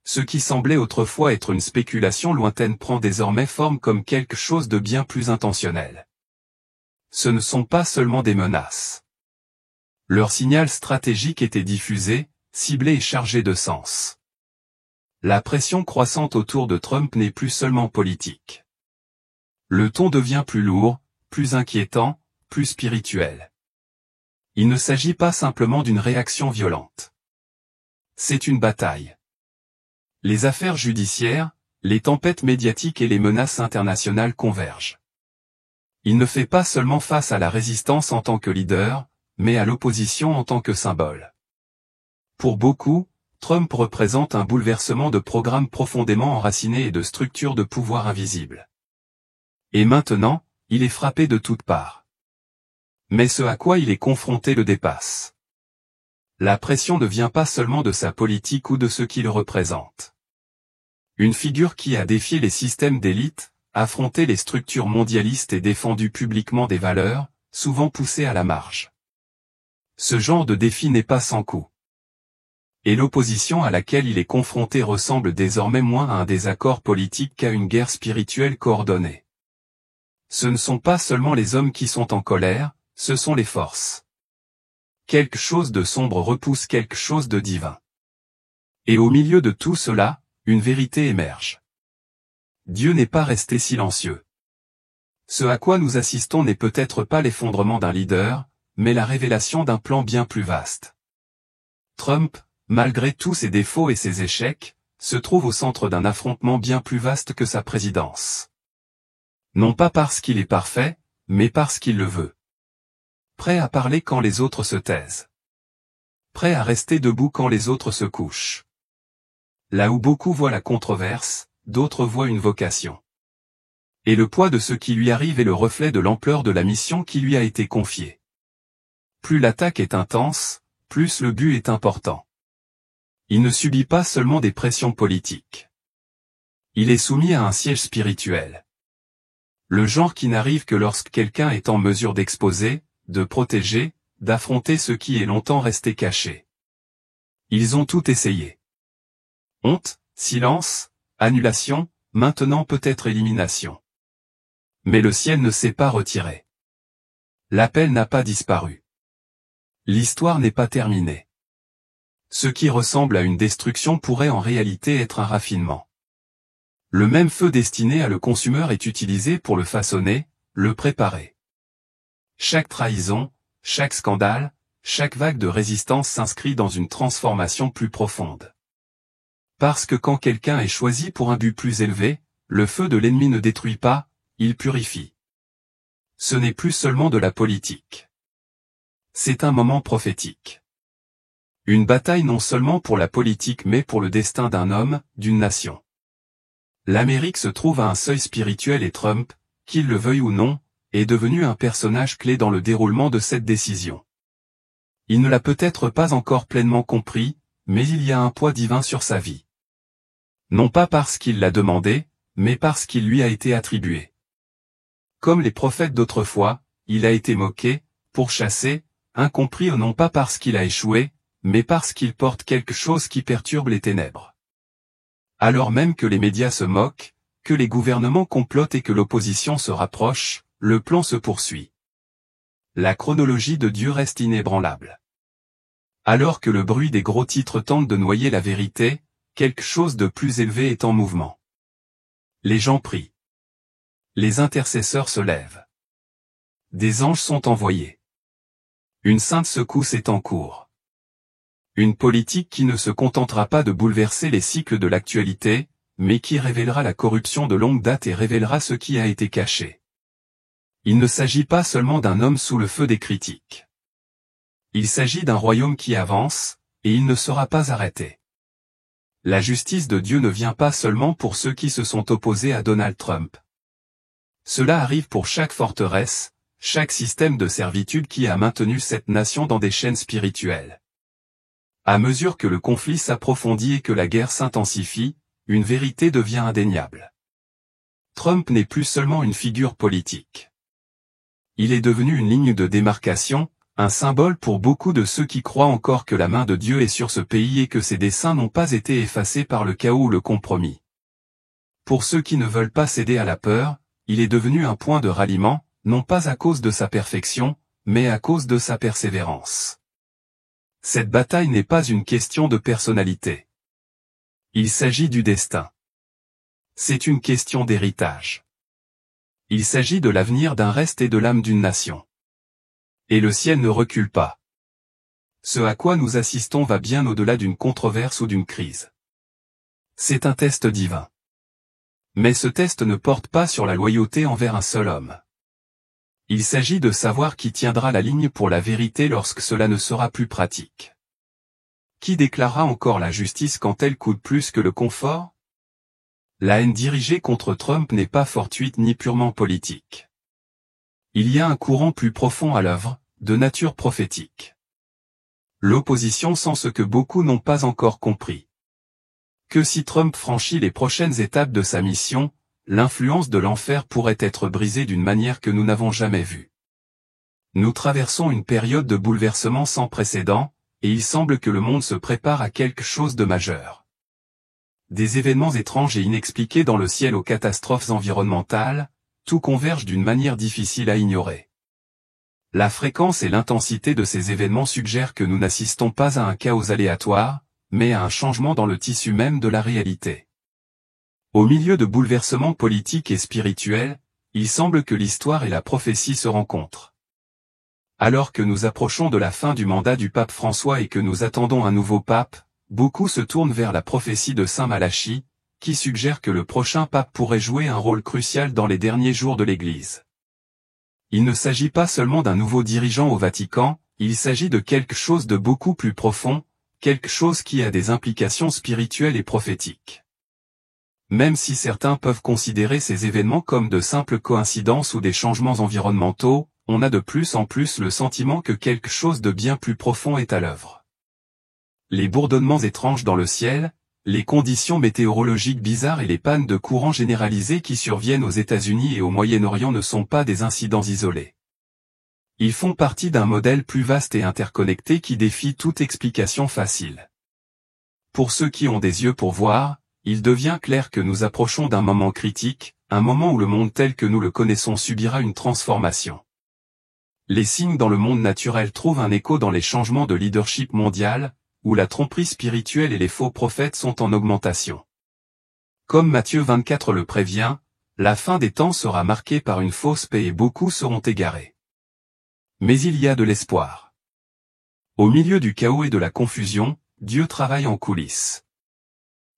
Ce qui semblait autrefois être une spéculation lointaine prend désormais forme comme quelque chose de bien plus intentionnel. Ce ne sont pas seulement des menaces. Leur signal stratégique était diffusé, ciblé et chargé de sens. La pression croissante autour de Trump n'est plus seulement politique. Le ton devient plus lourd, plus inquiétant, plus spirituel. Il ne s'agit pas simplement d'une réaction violente. C'est une bataille. Les affaires judiciaires, les tempêtes médiatiques et les menaces internationales convergent. Il ne fait pas seulement face à la résistance en tant que leader, mais à l'opposition en tant que symbole. Pour beaucoup, Trump représente un bouleversement de programmes profondément enracinés et de structures de pouvoir invisibles. Et maintenant, il est frappé de toutes parts. Mais ce à quoi il est confronté le dépasse. La pression ne vient pas seulement de sa politique ou de ce qu'il représente. Une figure qui a défié les systèmes d'élite, affronté les structures mondialistes et défendu publiquement des valeurs, souvent poussées à la marge. Ce genre de défi n'est pas sans coût. Et l'opposition à laquelle il est confronté ressemble désormais moins à un désaccord politique qu'à une guerre spirituelle coordonnée. Ce ne sont pas seulement les hommes qui sont en colère, ce sont les forces. Quelque chose de sombre repousse quelque chose de divin. Et au milieu de tout cela, une vérité émerge. Dieu n'est pas resté silencieux. Ce à quoi nous assistons n'est peut-être pas l'effondrement d'un leader, mais la révélation d'un plan bien plus vaste. Trump, malgré tous ses défauts et ses échecs, se trouve au centre d'un affrontement bien plus vaste que sa présidence. Non pas parce qu'il est parfait, mais parce qu'il le veut. Prêt à parler quand les autres se taisent. Prêt à rester debout quand les autres se couchent. Là où beaucoup voient la controverse, d'autres voient une vocation. Et le poids de ce qui lui arrive est le reflet de l'ampleur de la mission qui lui a été confiée. Plus l'attaque est intense, plus le but est important. Il ne subit pas seulement des pressions politiques. Il est soumis à un siège spirituel. Le genre qui n'arrive que lorsque quelqu'un est en mesure d'exposer, de protéger, d'affronter ce qui est longtemps resté caché. Ils ont tout essayé. Honte, silence, annulation, maintenant peut-être élimination. Mais le ciel ne s'est pas retiré. L'appel n'a pas disparu. L'histoire n'est pas terminée. Ce qui ressemble à une destruction pourrait en réalité être un raffinement. Le même feu destiné à le consumeur est utilisé pour le façonner, le préparer. Chaque trahison, chaque scandale, chaque vague de résistance s'inscrit dans une transformation plus profonde. Parce que quand quelqu'un est choisi pour un but plus élevé, le feu de l'ennemi ne détruit pas, il purifie. Ce n'est plus seulement de la politique. C'est un moment prophétique. Une bataille non seulement pour la politique mais pour le destin d'un homme, d'une nation. L'Amérique se trouve à un seuil spirituel et Trump, qu'il le veuille ou non, est devenu un personnage clé dans le déroulement de cette décision. Il ne l'a peut-être pas encore pleinement compris, mais il y a un poids divin sur sa vie. Non pas parce qu'il l'a demandé, mais parce qu'il lui a été attribué. Comme les prophètes d'autrefois, il a été moqué, pourchassé, incompris non pas parce qu'il a échoué, mais parce qu'il porte quelque chose qui perturbe les ténèbres. Alors même que les médias se moquent, que les gouvernements complotent et que l'opposition se rapproche, le plan se poursuit. La chronologie de Dieu reste inébranlable. Alors que le bruit des gros titres tente de noyer la vérité, quelque chose de plus élevé est en mouvement. Les gens prient. Les intercesseurs se lèvent. Des anges sont envoyés. Une sainte secousse est en cours. Une politique qui ne se contentera pas de bouleverser les cycles de l'actualité, mais qui révélera la corruption de longue date et révélera ce qui a été caché. Il ne s'agit pas seulement d'un homme sous le feu des critiques. Il s'agit d'un royaume qui avance, et il ne sera pas arrêté. La justice de Dieu ne vient pas seulement pour ceux qui se sont opposés à Donald Trump. Cela arrive pour chaque forteresse, chaque système de servitude qui a maintenu cette nation dans des chaînes spirituelles. À mesure que le conflit s'approfondit et que la guerre s'intensifie, une vérité devient indéniable. Trump n'est plus seulement une figure politique. Il est devenu une ligne de démarcation, un symbole pour beaucoup de ceux qui croient encore que la main de Dieu est sur ce pays et que ses desseins n'ont pas été effacés par le chaos ou le compromis. Pour ceux qui ne veulent pas céder à la peur, il est devenu un point de ralliement, non pas à cause de sa perfection, mais à cause de sa persévérance. Cette bataille n'est pas une question de personnalité. Il s'agit du destin. C'est une question d'héritage. Il s'agit de l'avenir d'un reste et de l'âme d'une nation. Et le ciel ne recule pas. Ce à quoi nous assistons va bien au-delà d'une controverse ou d'une crise. C'est un test divin. Mais ce test ne porte pas sur la loyauté envers un seul homme. Il s'agit de savoir qui tiendra la ligne pour la vérité lorsque cela ne sera plus pratique. Qui déclarera encore la justice quand elle coûte plus que le confort? La haine dirigée contre Trump n'est pas fortuite ni purement politique. Il y a un courant plus profond à l'œuvre, de nature prophétique. L'opposition sent ce que beaucoup n'ont pas encore compris. Que si Trump franchit les prochaines étapes de sa mission, l'influence de l'enfer pourrait être brisée d'une manière que nous n'avons jamais vue. Nous traversons une période de bouleversement sans précédent, et il semble que le monde se prépare à quelque chose de majeur. Des événements étranges et inexpliqués dans le ciel aux catastrophes environnementales, tout converge d'une manière difficile à ignorer. La fréquence et l'intensité de ces événements suggèrent que nous n'assistons pas à un chaos aléatoire, mais à un changement dans le tissu même de la réalité. Au milieu de bouleversements politiques et spirituels, il semble que l'histoire et la prophétie se rencontrent. Alors que nous approchons de la fin du mandat du pape François et que nous attendons un nouveau pape, beaucoup se tournent vers la prophétie de Saint Malachie, qui suggère que le prochain pape pourrait jouer un rôle crucial dans les derniers jours de l'Église. Il ne s'agit pas seulement d'un nouveau dirigeant au Vatican, il s'agit de quelque chose de beaucoup plus profond, quelque chose qui a des implications spirituelles et prophétiques. Même si certains peuvent considérer ces événements comme de simples coïncidences ou des changements environnementaux, on a de plus en plus le sentiment que quelque chose de bien plus profond est à l'œuvre. Les bourdonnements étranges dans le ciel, les conditions météorologiques bizarres et les pannes de courant généralisées qui surviennent aux États-Unis et au Moyen-Orient ne sont pas des incidents isolés. Ils font partie d'un modèle plus vaste et interconnecté qui défie toute explication facile. Pour ceux qui ont des yeux pour voir, il devient clair que nous approchons d'un moment critique, un moment où le monde tel que nous le connaissons subira une transformation. Les signes dans le monde naturel trouvent un écho dans les changements de leadership mondial, où la tromperie spirituelle et les faux prophètes sont en augmentation. Comme Matthieu 24 le prévient, la fin des temps sera marquée par une fausse paix et beaucoup seront égarés. Mais il y a de l'espoir. Au milieu du chaos et de la confusion, Dieu travaille en coulisses.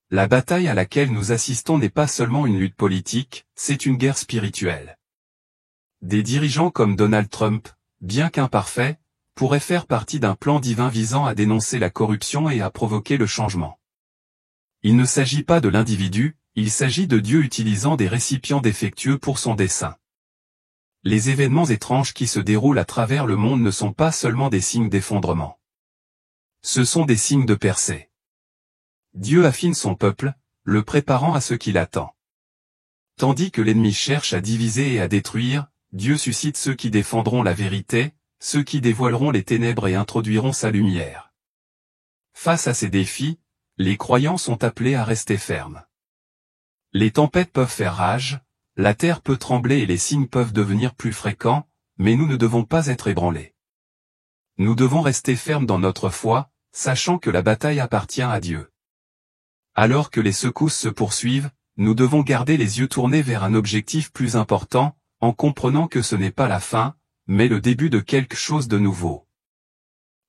La bataille à laquelle nous assistons n'est pas seulement une lutte politique, c'est une guerre spirituelle. Des dirigeants comme Donald Trump, bien qu'imparfaits, pourraient faire partie d'un plan divin visant à dénoncer la corruption et à provoquer le changement. Il ne s'agit pas de l'individu, il s'agit de Dieu utilisant des récipients défectueux pour son dessein. Les événements étranges qui se déroulent à travers le monde ne sont pas seulement des signes d'effondrement. Ce sont des signes de percée. Dieu affine son peuple, le préparant à ce qui l'attend. Tandis que l'ennemi cherche à diviser et à détruire, Dieu suscite ceux qui défendront la vérité, ceux qui dévoileront les ténèbres et introduiront sa lumière. Face à ces défis, les croyants sont appelés à rester fermes. Les tempêtes peuvent faire rage, la terre peut trembler et les signes peuvent devenir plus fréquents, mais nous ne devons pas être ébranlés. Nous devons rester fermes dans notre foi, sachant que la bataille appartient à Dieu. Alors que les secousses se poursuivent, nous devons garder les yeux tournés vers un objectif plus important, en comprenant que ce n'est pas la fin, mais le début de quelque chose de nouveau.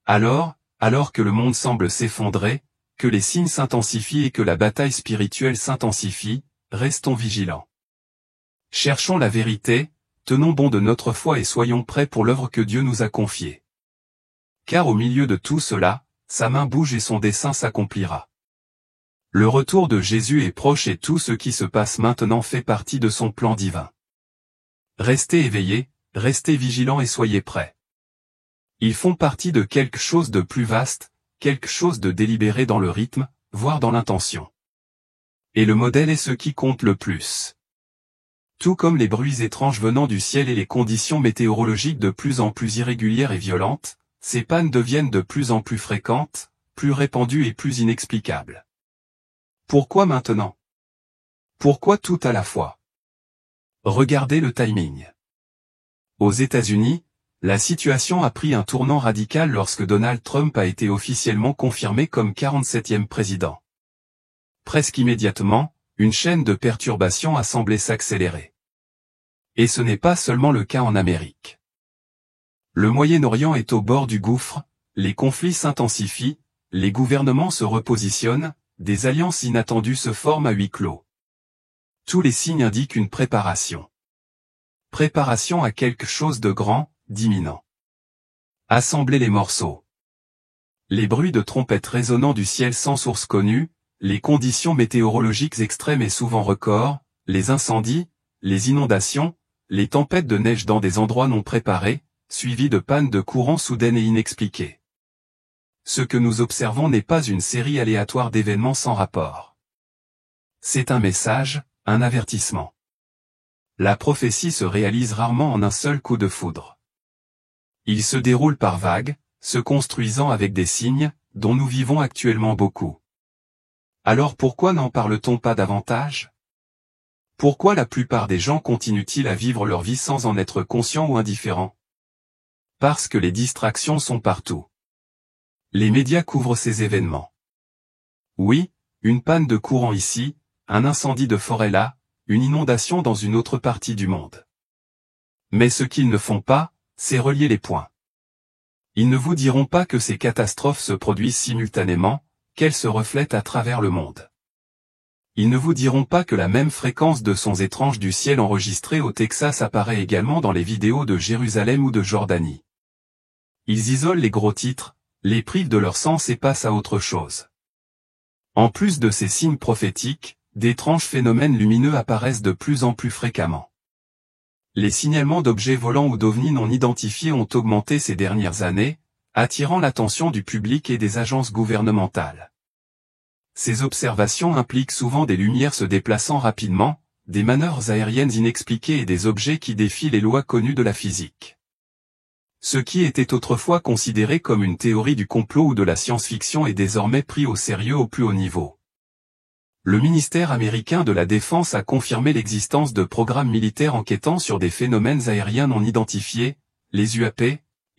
Alors que le monde semble s'effondrer, que les signes s'intensifient et que la bataille spirituelle s'intensifie, restons vigilants. Cherchons la vérité, tenons bon de notre foi et soyons prêts pour l'œuvre que Dieu nous a confiée. Car au milieu de tout cela, sa main bouge et son dessein s'accomplira. Le retour de Jésus est proche et tout ce qui se passe maintenant fait partie de son plan divin. Restez éveillés, restez vigilants et soyez prêts. Ils font partie de quelque chose de plus vaste, quelque chose de délibéré dans le rythme, voire dans l'intention. Et le modèle est ce qui compte le plus. Tout comme les bruits étranges venant du ciel et les conditions météorologiques de plus en plus irrégulières et violentes, ces pannes deviennent de plus en plus fréquentes, plus répandues et plus inexplicables. Pourquoi maintenant? Pourquoi tout à la fois? Regardez le timing. Aux États-Unis, la situation a pris un tournant radical lorsque Donald Trump a été officiellement confirmé comme 47e président. Presque immédiatement, une chaîne de perturbations a semblé s'accélérer. Et ce n'est pas seulement le cas en Amérique. Le Moyen-Orient est au bord du gouffre, les conflits s'intensifient, les gouvernements se repositionnent, des alliances inattendues se forment à huis clos. Tous les signes indiquent une préparation. Préparation à quelque chose de grand, d'imminent. Assemblez les morceaux. Les bruits de trompettes résonnant du ciel sans source connue, les conditions météorologiques extrêmes et souvent records, les incendies, les inondations, les tempêtes de neige dans des endroits non préparés, suivies de pannes de courant soudaines et inexpliquées. Ce que nous observons n'est pas une série aléatoire d'événements sans rapport. C'est un message, un avertissement. La prophétie se réalise rarement en un seul coup de foudre. Il se déroule par vagues, se construisant avec des signes, dont nous vivons actuellement beaucoup. Alors pourquoi n'en parle-t-on pas davantage? Pourquoi la plupart des gens continuent-ils à vivre leur vie sans en être conscients ou indifférents? Parce que les distractions sont partout. Les médias couvrent ces événements. Oui, une panne de courant ici, un incendie de forêt là, une inondation dans une autre partie du monde. Mais ce qu'ils ne font pas, c'est relier les points. Ils ne vous diront pas que ces catastrophes se produisent simultanément, qu'elles se reflètent à travers le monde. Ils ne vous diront pas que la même fréquence de sons étranges du ciel enregistrés au Texas apparaît également dans les vidéos de Jérusalem ou de Jordanie. Ils isolent les gros titres, les privent de leur sens et passent à autre chose. En plus de ces signes prophétiques, d'étranges phénomènes lumineux apparaissent de plus en plus fréquemment. Les signalements d'objets volants ou d'ovnis non identifiés ont augmenté ces dernières années, attirant l'attention du public et des agences gouvernementales. Ces observations impliquent souvent des lumières se déplaçant rapidement, des manœuvres aériennes inexpliquées et des objets qui défient les lois connues de la physique. Ce qui était autrefois considéré comme une théorie du complot ou de la science-fiction est désormais pris au sérieux au plus haut niveau. Le ministère américain de la Défense a confirmé l'existence de programmes militaires enquêtant sur des phénomènes aériens non identifiés, les UAP,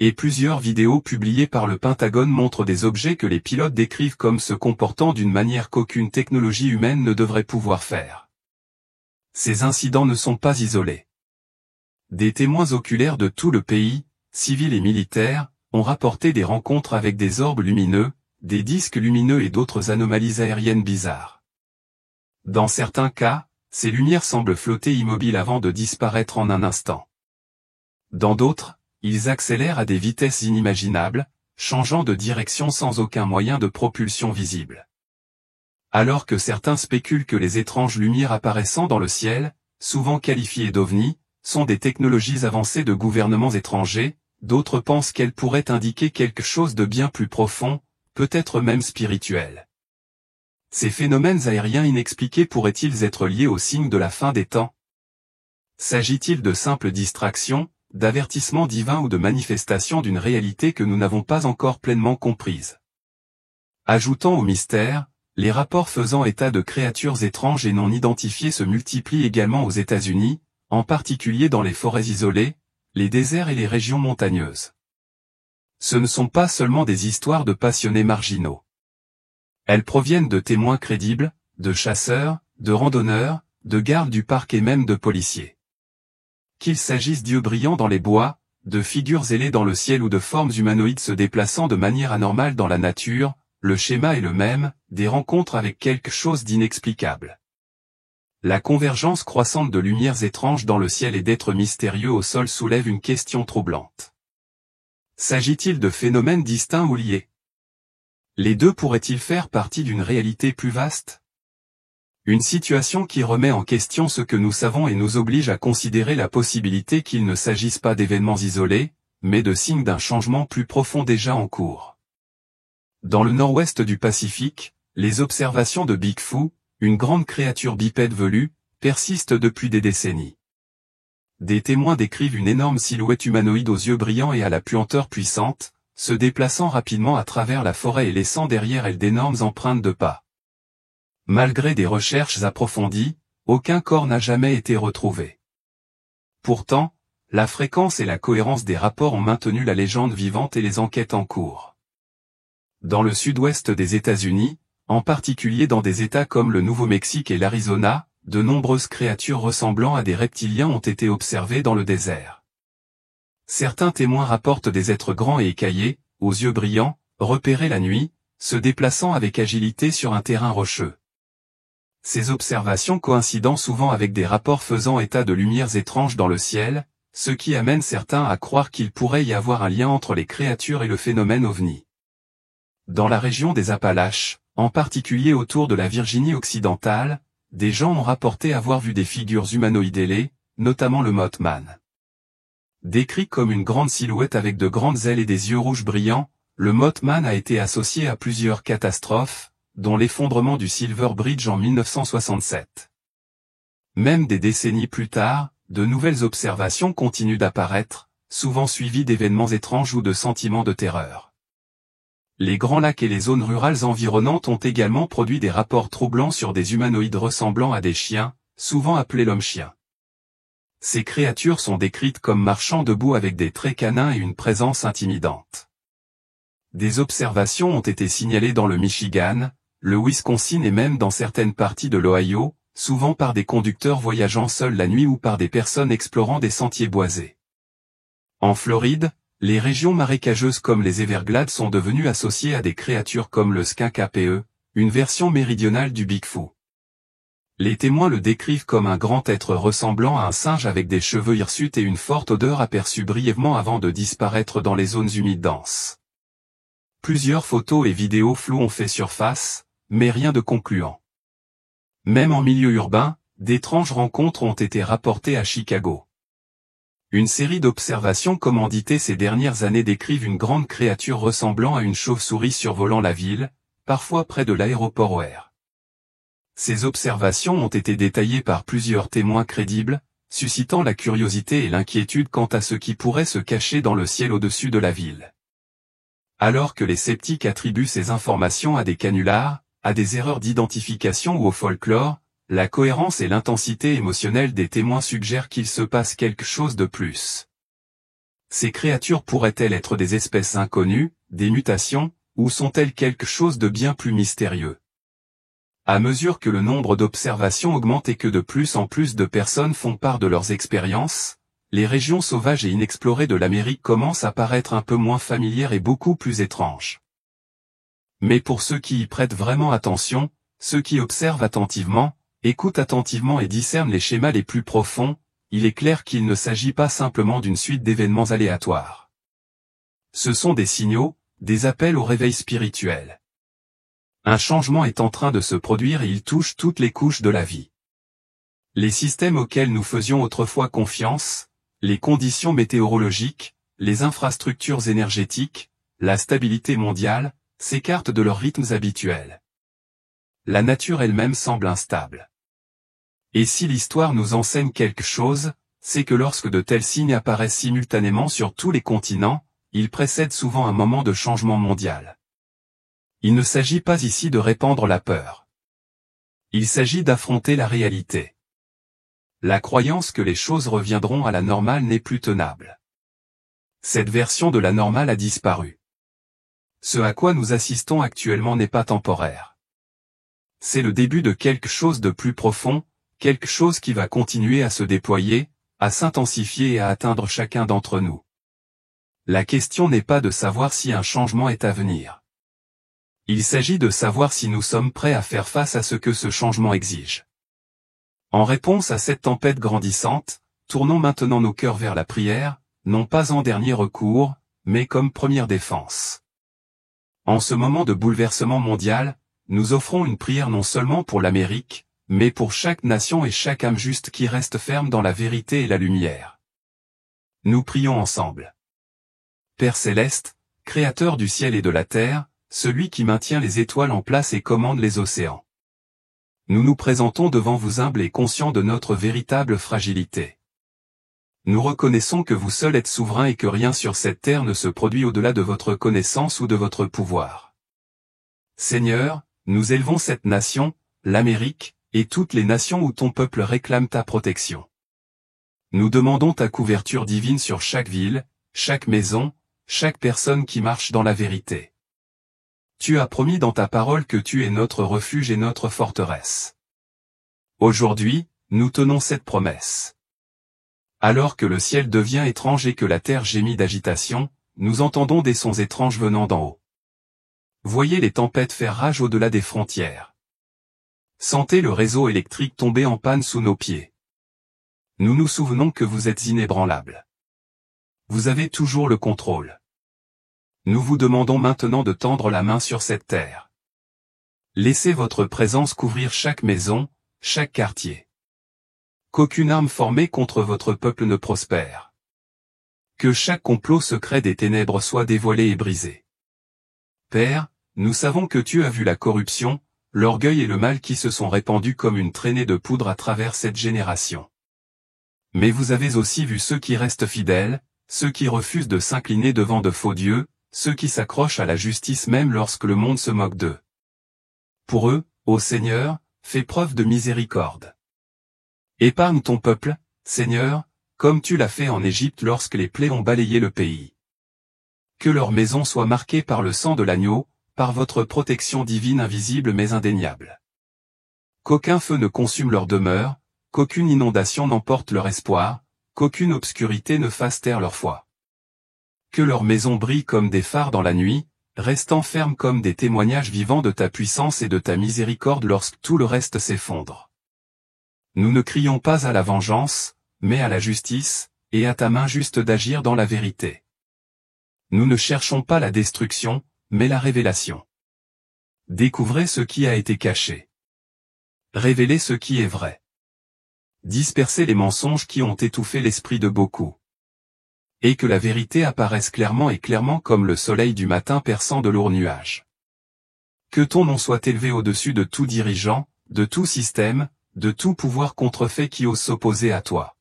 et plusieurs vidéos publiées par le Pentagone montrent des objets que les pilotes décrivent comme se comportant d'une manière qu'aucune technologie humaine ne devrait pouvoir faire. Ces incidents ne sont pas isolés. Des témoins oculaires de tout le pays, civils et militaires, ont rapporté des rencontres avec des orbes lumineux, des disques lumineux et d'autres anomalies aériennes bizarres. Dans certains cas, ces lumières semblent flotter immobiles avant de disparaître en un instant. Dans d'autres, ils accélèrent à des vitesses inimaginables, changeant de direction sans aucun moyen de propulsion visible. Alors que certains spéculent que les étranges lumières apparaissant dans le ciel, souvent qualifiées d'ovnis, sont des technologies avancées de gouvernements étrangers, d'autres pensent qu'elles pourraient indiquer quelque chose de bien plus profond, peut-être même spirituel. Ces phénomènes aériens inexpliqués pourraient-ils être liés aux signes de la fin des temps? S'agit-il de simples distractions, d'avertissements divins ou de manifestations d'une réalité que nous n'avons pas encore pleinement comprise? Ajoutant au mystère, les rapports faisant état de créatures étranges et non identifiées se multiplient également aux États-Unis, en particulier dans les forêts isolées, les déserts et les régions montagneuses. Ce ne sont pas seulement des histoires de passionnés marginaux. Elles proviennent de témoins crédibles, de chasseurs, de randonneurs, de gardes du parc et même de policiers. Qu'il s'agisse d'yeux brillants dans les bois, de figures ailées dans le ciel ou de formes humanoïdes se déplaçant de manière anormale dans la nature, le schéma est le même, des rencontres avec quelque chose d'inexplicable. La convergence croissante de lumières étranges dans le ciel et d'êtres mystérieux au sol soulève une question troublante. S'agit-il de phénomènes distincts ou liés? Les deux pourraient-ils faire partie d'une réalité plus vaste? Une situation qui remet en question ce que nous savons et nous oblige à considérer la possibilité qu'il ne s'agisse pas d'événements isolés, mais de signes d'un changement plus profond déjà en cours. Dans le nord-ouest du Pacifique, les observations de Bigfoot, une grande créature bipède velue, persistent depuis des décennies. Des témoins décrivent une énorme silhouette humanoïde aux yeux brillants et à la puanteur puissante, se déplaçant rapidement à travers la forêt et laissant derrière elle d'énormes empreintes de pas. Malgré des recherches approfondies, aucun corps n'a jamais été retrouvé. Pourtant, la fréquence et la cohérence des rapports ont maintenu la légende vivante et les enquêtes en cours. Dans le sud-ouest des États-Unis, en particulier dans des États comme le Nouveau-Mexique et l'Arizona, de nombreuses créatures ressemblant à des reptiliens ont été observées dans le désert. Certains témoins rapportent des êtres grands et écaillés, aux yeux brillants, repérés la nuit, se déplaçant avec agilité sur un terrain rocheux. Ces observations coïncident souvent avec des rapports faisant état de lumières étranges dans le ciel, ce qui amène certains à croire qu'il pourrait y avoir un lien entre les créatures et le phénomène ovni. Dans la région des Appalaches, en particulier autour de la Virginie occidentale, des gens ont rapporté avoir vu des figures humanoïdes ailées, notamment le Mothman. Décrit comme une grande silhouette avec de grandes ailes et des yeux rouges brillants, le Mothman a été associé à plusieurs catastrophes, dont l'effondrement du Silver Bridge en 1967. Même des décennies plus tard, de nouvelles observations continuent d'apparaître, souvent suivies d'événements étranges ou de sentiments de terreur. Les Grands Lacs et les zones rurales environnantes ont également produit des rapports troublants sur des humanoïdes ressemblant à des chiens, souvent appelés l'homme-chien. Ces créatures sont décrites comme marchant debout avec des traits canins et une présence intimidante. Des observations ont été signalées dans le Michigan, le Wisconsin et même dans certaines parties de l'Ohio, souvent par des conducteurs voyageant seuls la nuit ou par des personnes explorant des sentiers boisés. En Floride, les régions marécageuses comme les Everglades sont devenues associées à des créatures comme le skunk APE, une version méridionale du Bigfoot. Les témoins le décrivent comme un grand être ressemblant à un singe avec des cheveux hirsutes et une forte odeur aperçue brièvement avant de disparaître dans les zones humides denses. Plusieurs photos et vidéos floues ont fait surface, mais rien de concluant. Même en milieu urbain, d'étranges rencontres ont été rapportées à Chicago. Une série d'observations commanditées ces dernières années décrivent une grande créature ressemblant à une chauve-souris survolant la ville, parfois près de l'aéroport O'Hare. Ces observations ont été détaillées par plusieurs témoins crédibles, suscitant la curiosité et l'inquiétude quant à ce qui pourrait se cacher dans le ciel au-dessus de la ville. Alors que les sceptiques attribuent ces informations à des canulars, à des erreurs d'identification ou au folklore, la cohérence et l'intensité émotionnelle des témoins suggèrent qu'il se passe quelque chose de plus. Ces créatures pourraient-elles être des espèces inconnues, des mutations, ou sont-elles quelque chose de bien plus mystérieux? À mesure que le nombre d'observations augmente et que de plus en plus de personnes font part de leurs expériences, les régions sauvages et inexplorées de l'Amérique commencent à paraître un peu moins familières et beaucoup plus étranges. Mais pour ceux qui y prêtent vraiment attention, ceux qui observent attentivement, écoutent attentivement et discernent les schémas les plus profonds, il est clair qu'il ne s'agit pas simplement d'une suite d'événements aléatoires. Ce sont des signaux, des appels au réveil spirituel. Un changement est en train de se produire et il touche toutes les couches de la vie. Les systèmes auxquels nous faisions autrefois confiance, les conditions météorologiques, les infrastructures énergétiques, la stabilité mondiale, s'écartent de leurs rythmes habituels. La nature elle-même semble instable. Et si l'histoire nous enseigne quelque chose, c'est que lorsque de tels signes apparaissent simultanément sur tous les continents, ils précèdent souvent un moment de changement mondial. Il ne s'agit pas ici de répandre la peur. Il s'agit d'affronter la réalité. La croyance que les choses reviendront à la normale n'est plus tenable. Cette version de la normale a disparu. Ce à quoi nous assistons actuellement n'est pas temporaire. C'est le début de quelque chose de plus profond, quelque chose qui va continuer à se déployer, à s'intensifier et à atteindre chacun d'entre nous. La question n'est pas de savoir si un changement est à venir. Il s'agit de savoir si nous sommes prêts à faire face à ce que ce changement exige. En réponse à cette tempête grandissante, tournons maintenant nos cœurs vers la prière, non pas en dernier recours, mais comme première défense. En ce moment de bouleversement mondial, nous offrons une prière non seulement pour l'Amérique, mais pour chaque nation et chaque âme juste qui reste ferme dans la vérité et la lumière. Nous prions ensemble. Père céleste, Créateur du ciel et de la terre, celui qui maintient les étoiles en place et commande les océans. Nous nous présentons devant vous humbles et conscients de notre véritable fragilité. Nous reconnaissons que vous seul êtes souverain et que rien sur cette terre ne se produit au-delà de votre connaissance ou de votre pouvoir. Seigneur, nous élevons cette nation, l'Amérique, et toutes les nations où ton peuple réclame ta protection. Nous demandons ta couverture divine sur chaque ville, chaque maison, chaque personne qui marche dans la vérité. Tu as promis dans ta parole que tu es notre refuge et notre forteresse. Aujourd'hui, nous tenons cette promesse. Alors que le ciel devient étrange et que la terre gémit d'agitation, nous entendons des sons étranges venant d'en haut. Voyez les tempêtes faire rage au-delà des frontières. Sentez le réseau électrique tomber en panne sous nos pieds. Nous nous souvenons que vous êtes inébranlable. Vous avez toujours le contrôle. Nous vous demandons maintenant de tendre la main sur cette terre. Laissez votre présence couvrir chaque maison, chaque quartier. Qu'aucune arme formée contre votre peuple ne prospère. Que chaque complot secret des ténèbres soit dévoilé et brisé. Père, nous savons que tu as vu la corruption, l'orgueil et le mal qui se sont répandus comme une traînée de poudre à travers cette génération. Mais vous avez aussi vu ceux qui restent fidèles, ceux qui refusent de s'incliner devant de faux dieux, ceux qui s'accrochent à la justice même lorsque le monde se moque d'eux. Pour eux, ô Seigneur, fais preuve de miséricorde. Épargne ton peuple, Seigneur, comme tu l'as fait en Égypte lorsque les plaies ont balayé le pays. Que leur maison soit marquée par le sang de l'agneau, par votre protection divine invisible mais indéniable. Qu'aucun feu ne consume leur demeure, qu'aucune inondation n'emporte leur espoir, qu'aucune obscurité ne fasse taire leur foi. Que leur maison brille comme des phares dans la nuit, restant ferme comme des témoignages vivants de ta puissance et de ta miséricorde lorsque tout le reste s'effondre. Nous ne crions pas à la vengeance, mais à la justice, et à ta main juste d'agir dans la vérité. Nous ne cherchons pas la destruction, mais la révélation. Découvrez ce qui a été caché. Révélez ce qui est vrai. Dispersez les mensonges qui ont étouffé l'esprit de beaucoup. Et que la vérité apparaisse clairement et clairement comme le soleil du matin perçant de lourds nuages. Que ton nom soit élevé au-dessus de tout dirigeant, de tout système, de tout pouvoir contrefait qui ose s'opposer à toi.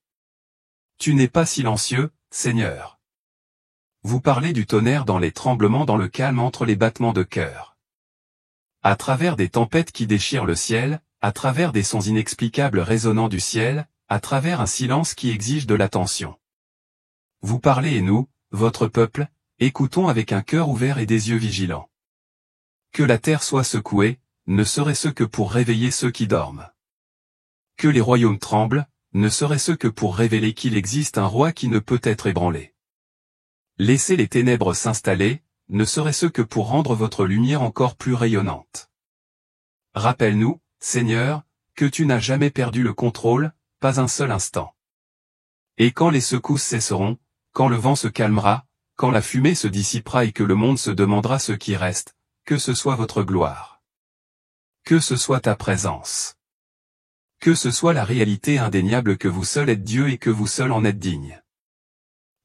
Tu n'es pas silencieux, Seigneur. Vous parlez du tonnerre dans les tremblements dans le calme entre les battements de cœur. À travers des tempêtes qui déchirent le ciel, à travers des sons inexplicables résonnant du ciel, à travers un silence qui exige de l'attention. Vous parlez et nous, votre peuple, écoutons avec un cœur ouvert et des yeux vigilants. Que la terre soit secouée, ne serait-ce que pour réveiller ceux qui dorment. Que les royaumes tremblent, ne serait-ce que pour révéler qu'il existe un roi qui ne peut être ébranlé. Laissez les ténèbres s'installer, ne serait-ce que pour rendre votre lumière encore plus rayonnante. Rappelle-nous, Seigneur, que tu n'as jamais perdu le contrôle, pas un seul instant. Et quand les secousses cesseront, quand le vent se calmera, quand la fumée se dissipera et que le monde se demandera ce qui reste, que ce soit votre gloire. Que ce soit ta présence. Que ce soit la réalité indéniable que vous seul êtes Dieu et que vous seul en êtes digne.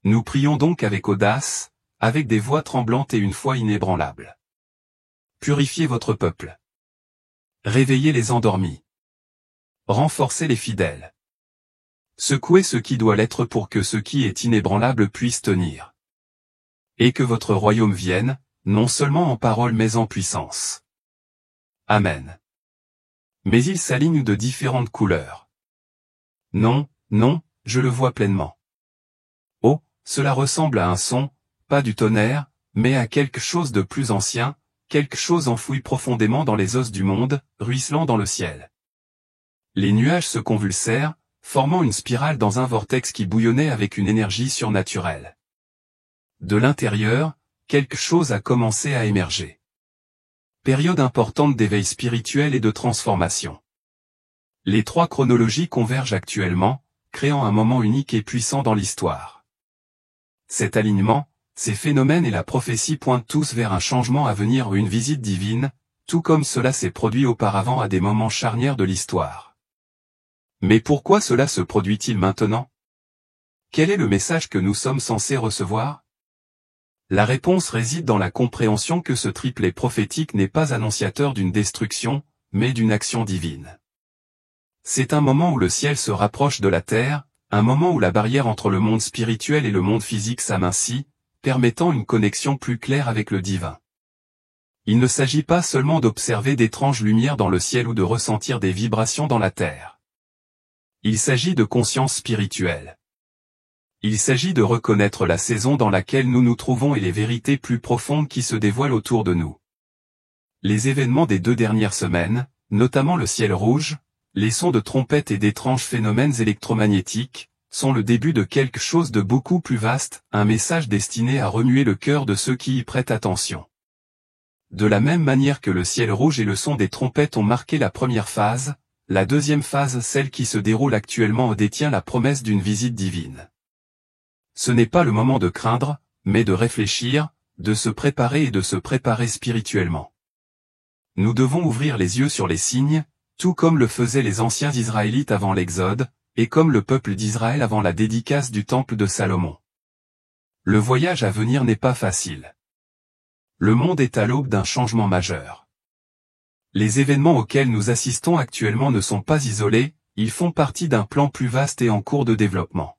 Nous prions donc avec audace, avec des voix tremblantes et une foi inébranlable. Purifiez votre peuple. Réveiller les endormis. Renforcer les fidèles. Secouer ce qui doit l'être pour que ce qui est inébranlable puisse tenir. Et que votre royaume vienne, non seulement en parole mais en puissance. Amen. Mais il s'aligne de différentes couleurs. Non, non, je le vois pleinement. Oh, cela ressemble à un son, pas du tonnerre, mais à quelque chose de plus ancien, quelque chose enfoui profondément dans les os du monde, ruisselant dans le ciel. Les nuages se convulsèrent, formant une spirale dans un vortex qui bouillonnait avec une énergie surnaturelle. De l'intérieur, quelque chose a commencé à émerger. Période importante d'éveil spirituel et de transformation. Les trois chronologies convergent actuellement, créant un moment unique et puissant dans l'histoire. Cet alignement, ces phénomènes et la prophétie pointent tous vers un changement à venir ou une visite divine, tout comme cela s'est produit auparavant à des moments charnières de l'histoire. Mais pourquoi cela se produit-il maintenant? Quel est le message que nous sommes censés recevoir? La réponse réside dans la compréhension que ce triplet prophétique n'est pas annonciateur d'une destruction, mais d'une action divine. C'est un moment où le ciel se rapproche de la terre, un moment où la barrière entre le monde spirituel et le monde physique s'amincit, permettant une connexion plus claire avec le divin. Il ne s'agit pas seulement d'observer d'étranges lumières dans le ciel ou de ressentir des vibrations dans la terre. Il s'agit de conscience spirituelle. Il s'agit de reconnaître la saison dans laquelle nous nous trouvons et les vérités plus profondes qui se dévoilent autour de nous. Les événements des 2 dernières semaines, notamment le ciel rouge, les sons de trompettes et d'étranges phénomènes électromagnétiques, sont le début de quelque chose de beaucoup plus vaste, un message destiné à remuer le cœur de ceux qui y prêtent attention. De la même manière que le ciel rouge et le son des trompettes ont marqué la première phase, la deuxième phase, celle qui se déroule actuellement, détient la promesse d'une visite divine. Ce n'est pas le moment de craindre, mais de réfléchir, de se préparer et de se préparer spirituellement. Nous devons ouvrir les yeux sur les signes, tout comme le faisaient les anciens Israélites avant l'Exode, et comme le peuple d'Israël avant la dédicace du temple de Salomon. Le voyage à venir n'est pas facile. Le monde est à l'aube d'un changement majeur. Les événements auxquels nous assistons actuellement ne sont pas isolés, ils font partie d'un plan plus vaste et en cours de développement.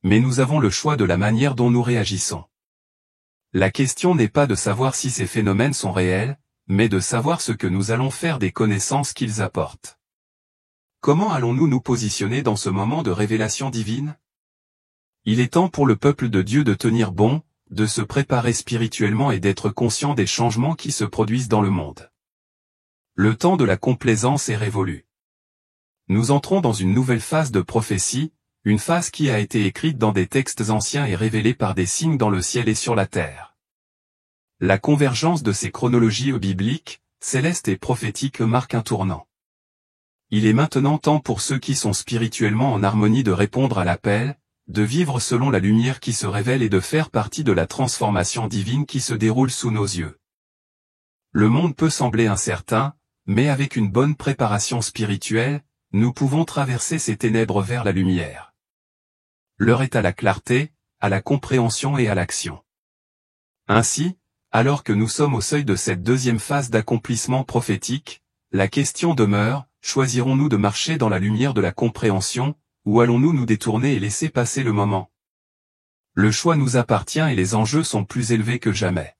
Mais nous avons le choix de la manière dont nous réagissons. La question n'est pas de savoir si ces phénomènes sont réels, mais de savoir ce que nous allons faire des connaissances qu'ils apportent. Comment allons-nous nous positionner dans ce moment de révélation divine? Il est temps pour le peuple de Dieu de tenir bon, de se préparer spirituellement et d'être conscient des changements qui se produisent dans le monde. Le temps de la complaisance est révolu. Nous entrons dans une nouvelle phase de prophétie, une phase qui a été écrite dans des textes anciens et révélée par des signes dans le ciel et sur la terre. La convergence de ces chronologies bibliques, célestes et prophétiques marque un tournant. Il est maintenant temps pour ceux qui sont spirituellement en harmonie de répondre à l'appel, de vivre selon la lumière qui se révèle et de faire partie de la transformation divine qui se déroule sous nos yeux. Le monde peut sembler incertain, mais avec une bonne préparation spirituelle, nous pouvons traverser ces ténèbres vers la lumière. L'heure est à la clarté, à la compréhension et à l'action. Ainsi, alors que nous sommes au seuil de cette deuxième phase d'accomplissement prophétique, la question demeure, choisirons-nous de marcher dans la lumière de la compréhension, ou allons-nous nous détourner et laisser passer le moment? Le choix nous appartient et les enjeux sont plus élevés que jamais.